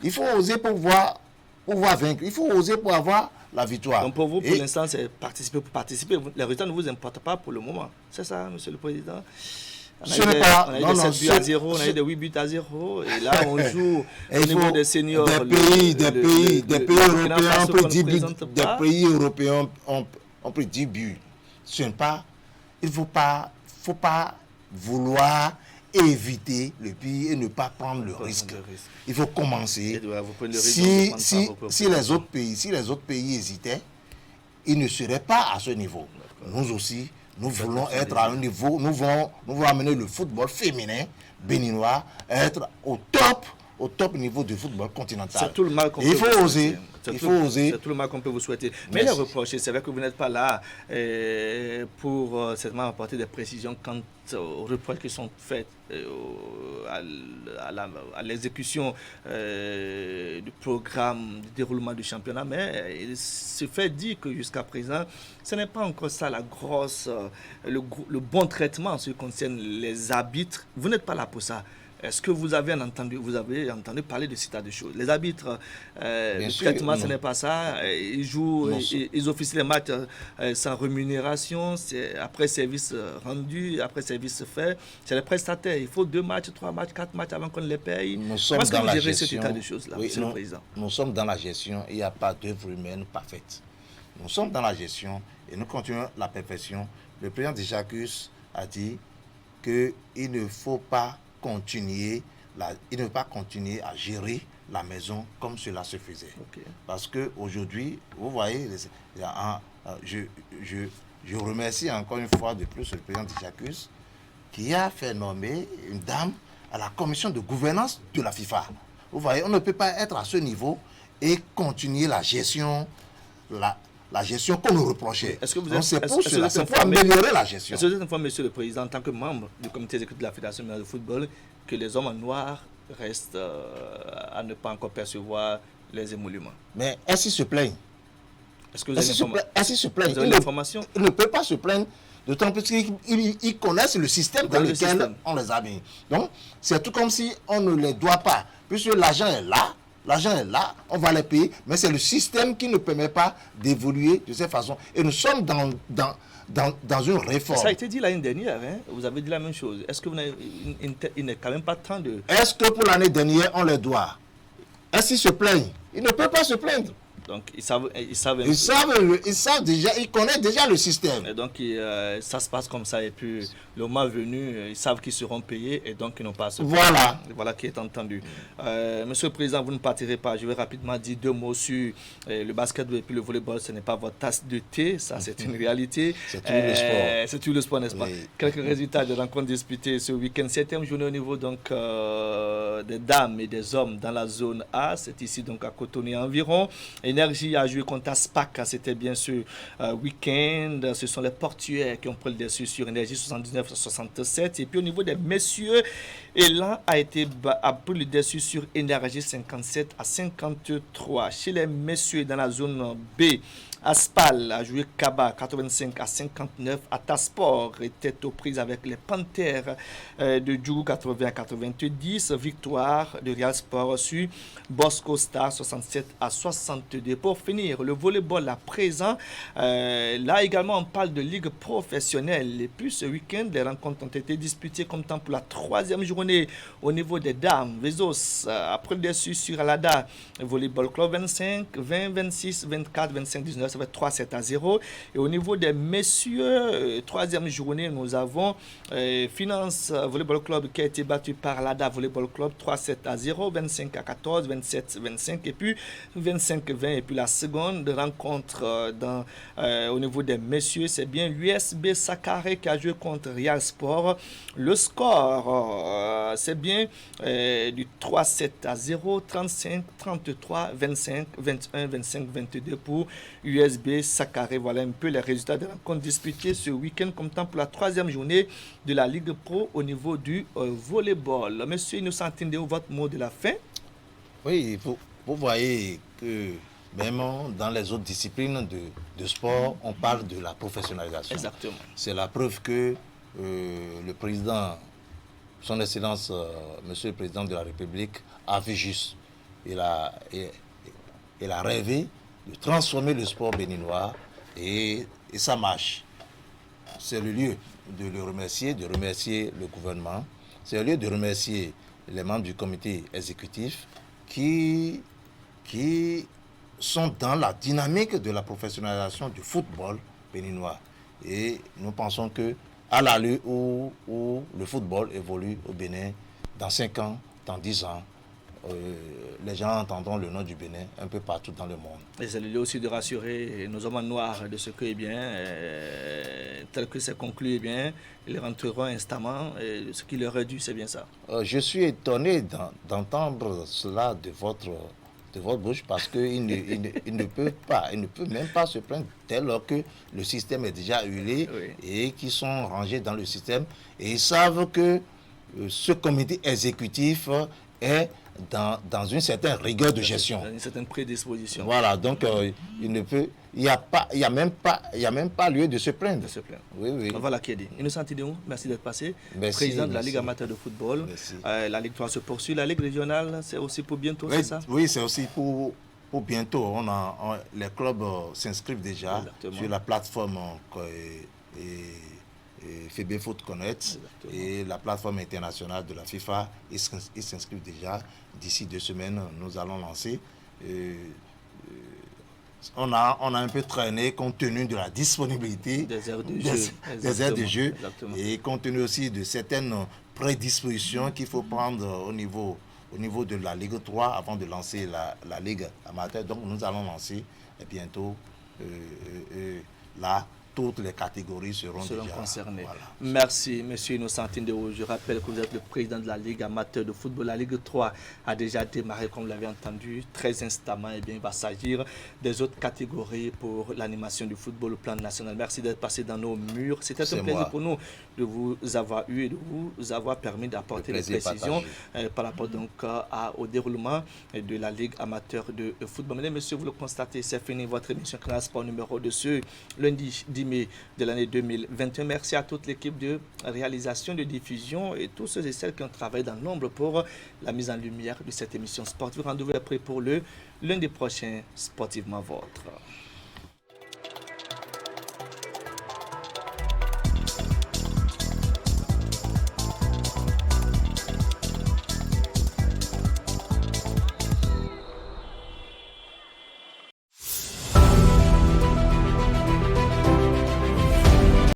S6: Il faut oser pour vaincre. Il faut oser pour avoir la victoire.
S1: Donc pour vous, pour l'instant, c'est participer pour participer. Les résultats ne vous importent pas pour le moment. C'est ça, monsieur le Président? On a eu des 7 buts à 0, on a eu des 8 buts à 0. Et là, on joue au niveau des seniors.
S6: Des pays européens ont pris 10 buts. Ce n'est pas... Il ne faut pas vouloir éviter le pire et ne pas prendre le risque. Il faut commencer. Si les autres pays hésitaient, ils ne seraient pas à ce niveau. Nous aussi, nous voulons être à un niveau, nous voulons amener le football féminin béninois à être au top niveau du football continental.
S1: C'est tout le mal qu'on peut
S6: il faut oser.
S1: C'est tout le mal qu'on peut vous souhaiter. Mais les reproches, c'est vrai que vous n'êtes pas là pour certainement apporter des précisions quant aux reproches qui sont faites à l'exécution du programme de déroulement du championnat. Mais il se fait dire que jusqu'à présent, ce n'est pas encore ça le bon traitement en ce qui concerne les arbitres. Vous n'êtes pas là pour ça. Est-ce que vous avez entendu parler de cet tas de choses? Les arbitres, le traitement, ce n'est pas ça. Ils officient les matchs sans rémunération, c'est après service rendu, après service fait. C'est les prestataires. Il faut 2 matchs, 3 matchs, 4 matchs avant qu'on les paye.
S6: Nous sommes dans la gestion.
S1: Cet état de choses-là, monsieur le Président.
S6: Nous sommes dans la gestion. Il n'y a pas d'œuvre humaine parfaite. Nous sommes dans la gestion et nous continuons la perfection. Le président de Jacques a dit qu'il ne faut pas continuer à gérer la maison comme cela se faisait.
S1: Okay.
S6: Parce qu'aujourd'hui, vous voyez, je remercie encore une fois de plus le président de Jacques qui a fait nommer une dame à la commission de gouvernance de la FIFA. Vous voyez, on ne peut pas être à ce niveau et continuer la gestion qu'on nous reprochait.
S1: Est-ce que vous êtes,
S6: c'est pour améliorer la gestion.
S1: Est-ce que vous êtes informé, monsieur le Président, en tant que membre du comité exécutif de la Fédération de football, que les hommes en noir restent à ne pas encore percevoir les émoluments.
S6: Mais est-ce qu'il se plaigne?
S1: Est-ce que vous avez
S6: se plaigne?
S1: Vous avez l'information?
S6: Il ne peut pas se plaindre, d'autant plus qu'ils connaissent le système dans lequel on les a mis. Donc, c'est tout comme si on ne les doit pas. Puisque l'argent est là, on va les payer, mais c'est le système qui ne permet pas d'évoluer de cette façon. Et nous sommes dans une réforme.
S1: Ça a été dit l'année dernière, hein? Vous avez dit la même chose. Est-ce que il n'est quand même pas temps de...
S6: Est-ce que pour l'année dernière, on les doit? Est-ce qu'ils se plaignent? Ils ne peuvent pas se plaindre.
S1: Donc, ils savent
S6: déjà, ils connaissent déjà le système.
S1: Et donc, ça se passe comme ça. Et puis, le mois venu, ils savent qu'ils seront payés et donc ils n'ont pas à se plaindre. Voilà qui est entendu. Monsieur le Président, vous ne partirez pas. Je vais rapidement dire 2 mots sur le basketball et puis le volleyball. Ce n'est pas votre tasse de thé. Ça, c'est une réalité.
S6: C'est tout le sport.
S1: C'est tout le sport, n'est-ce pas?
S6: Oui.
S1: Quelques résultats de rencontres disputées ce week-end. 7e journée au niveau donc, des dames et des hommes dans la zone A. C'est ici donc à Cotonou environ. Énergie a joué contre Aspac, c'était bien ce week-end. Ce sont les portuaires qui ont pris le dessus sur Énergie 79-67. Et puis au niveau des messieurs, Elan a pris le dessus sur Énergie 57-53. Chez les messieurs dans la zone B, Aspal a joué Kaba 85-59. Atasport était aux prises avec les Panthères de Djougou 80-90. Victoire de Real Sport sur Bosco Star 67-62. Pour finir, le volleyball à présent. Là également, on parle de ligue professionnelle. Et puis ce week-end, les rencontres ont été disputées comme temps pour la 3e journée au niveau des dames. Vezos après le dessus sur Alada. Volleyball Club 25, 20, 26, 24, 25, 19. Ça va être 3-7-0. Et au niveau des messieurs, 3e journée, nous avons Finance Volleyball Club qui a été battu par Lada Volleyball Club 3-7-0, 25-14, 27-25 et puis 25-20. Et puis la seconde rencontre au niveau des messieurs, c'est bien l'USB Sakaré qui a joué contre Real Sport. Le score, c'est bien du 3-7-0, 35, 33, 25, 21, 25, 22 pour USB Sakaré. Voilà un peu les résultats des rencontres disputées ce week-end comme temps pour la 3e journée de la Ligue Pro au niveau du volleyball. Monsieur Innocent Tindéo, votre mot de la fin?
S6: Oui, vous voyez que même dans les autres disciplines de sport, on parle de la professionnalisation.
S1: Exactement.
S6: C'est la preuve que le président, son Excellence, Monsieur le Président de la République, a vu juste. Il a rêvé de transformer le sport béninois et ça marche. C'est le lieu de le remercier, de remercier le gouvernement. C'est le lieu de remercier les membres du comité exécutif qui sont dans la dynamique de la professionnalisation du football béninois. Et nous pensons que à l'allure où le football évolue au Bénin, dans 5 ans, dans 10 ans, les gens entendront le nom du Bénin un peu partout dans le monde.
S1: Et c'est le lieu aussi de rassurer nos hommes en noir de ce que, eh bien, tel que c'est conclu, eh bien, ils rentreront instamment. Et ce qui leur est dû, c'est bien ça.
S6: Je suis étonné d'entendre cela de votre bouche parce qu'il ne peut même pas se plaindre dès lors que le système est déjà huilé et qu'ils sont rangés dans le système. Et ils savent que ce comité exécutif est dans une certaine rigueur de gestion.
S1: Dans une certaine prédisposition.
S6: Voilà, donc il n'y a même pas lieu de se plaindre. Oui.
S1: Voilà qui est dit. Innocent Tindéo, merci d'être passé.
S6: Merci,
S1: président de la Ligue amateur de football. La Ligue 3 se poursuit. La Ligue régionale, c'est aussi pour bientôt, c'est ça?
S6: Oui, c'est aussi pour bientôt. Les clubs s'inscrivent déjà sur la plateforme FEBEFOOT Connect et la plateforme internationale de la FIFA. Ils s'inscrivent déjà. D'ici 2 semaines, nous allons lancer. On a un peu traîné compte tenu de la disponibilité
S1: des aires de jeu,
S6: et compte tenu aussi de certaines prédispositions qu'il faut prendre au niveau de la Ligue 3 avant de lancer la Ligue amateur. Donc nous allons lancer bientôt là toutes les catégories seront déjà
S1: concernés.
S6: Voilà.
S1: Merci, M. Innocentine Dehaut. Je rappelle que vous êtes le président de la Ligue amateur de football. La Ligue 3 a déjà démarré, comme vous l'avez entendu, très instamment. Et bien, il va s'agir des autres catégories pour l'animation du football au plan national. Merci d'être passé dans nos murs. C'était un plaisir pour nous de vous avoir eu et de vous avoir permis d'apporter des précisions par rapport donc au déroulement de la Ligue amateur de football. Mesdames et messieurs, vous le constatez, c'est fini votre émission Canal Sport numéro de ce lundi 10 mai de l'année 2021. Merci à toute l'équipe de réalisation, de diffusion et tous ceux et celles qui ont travaillé dans l'ombre pour la mise en lumière de cette émission sportive. Rendez-vous est prêt pour le lundi prochain, Sportivement Votre.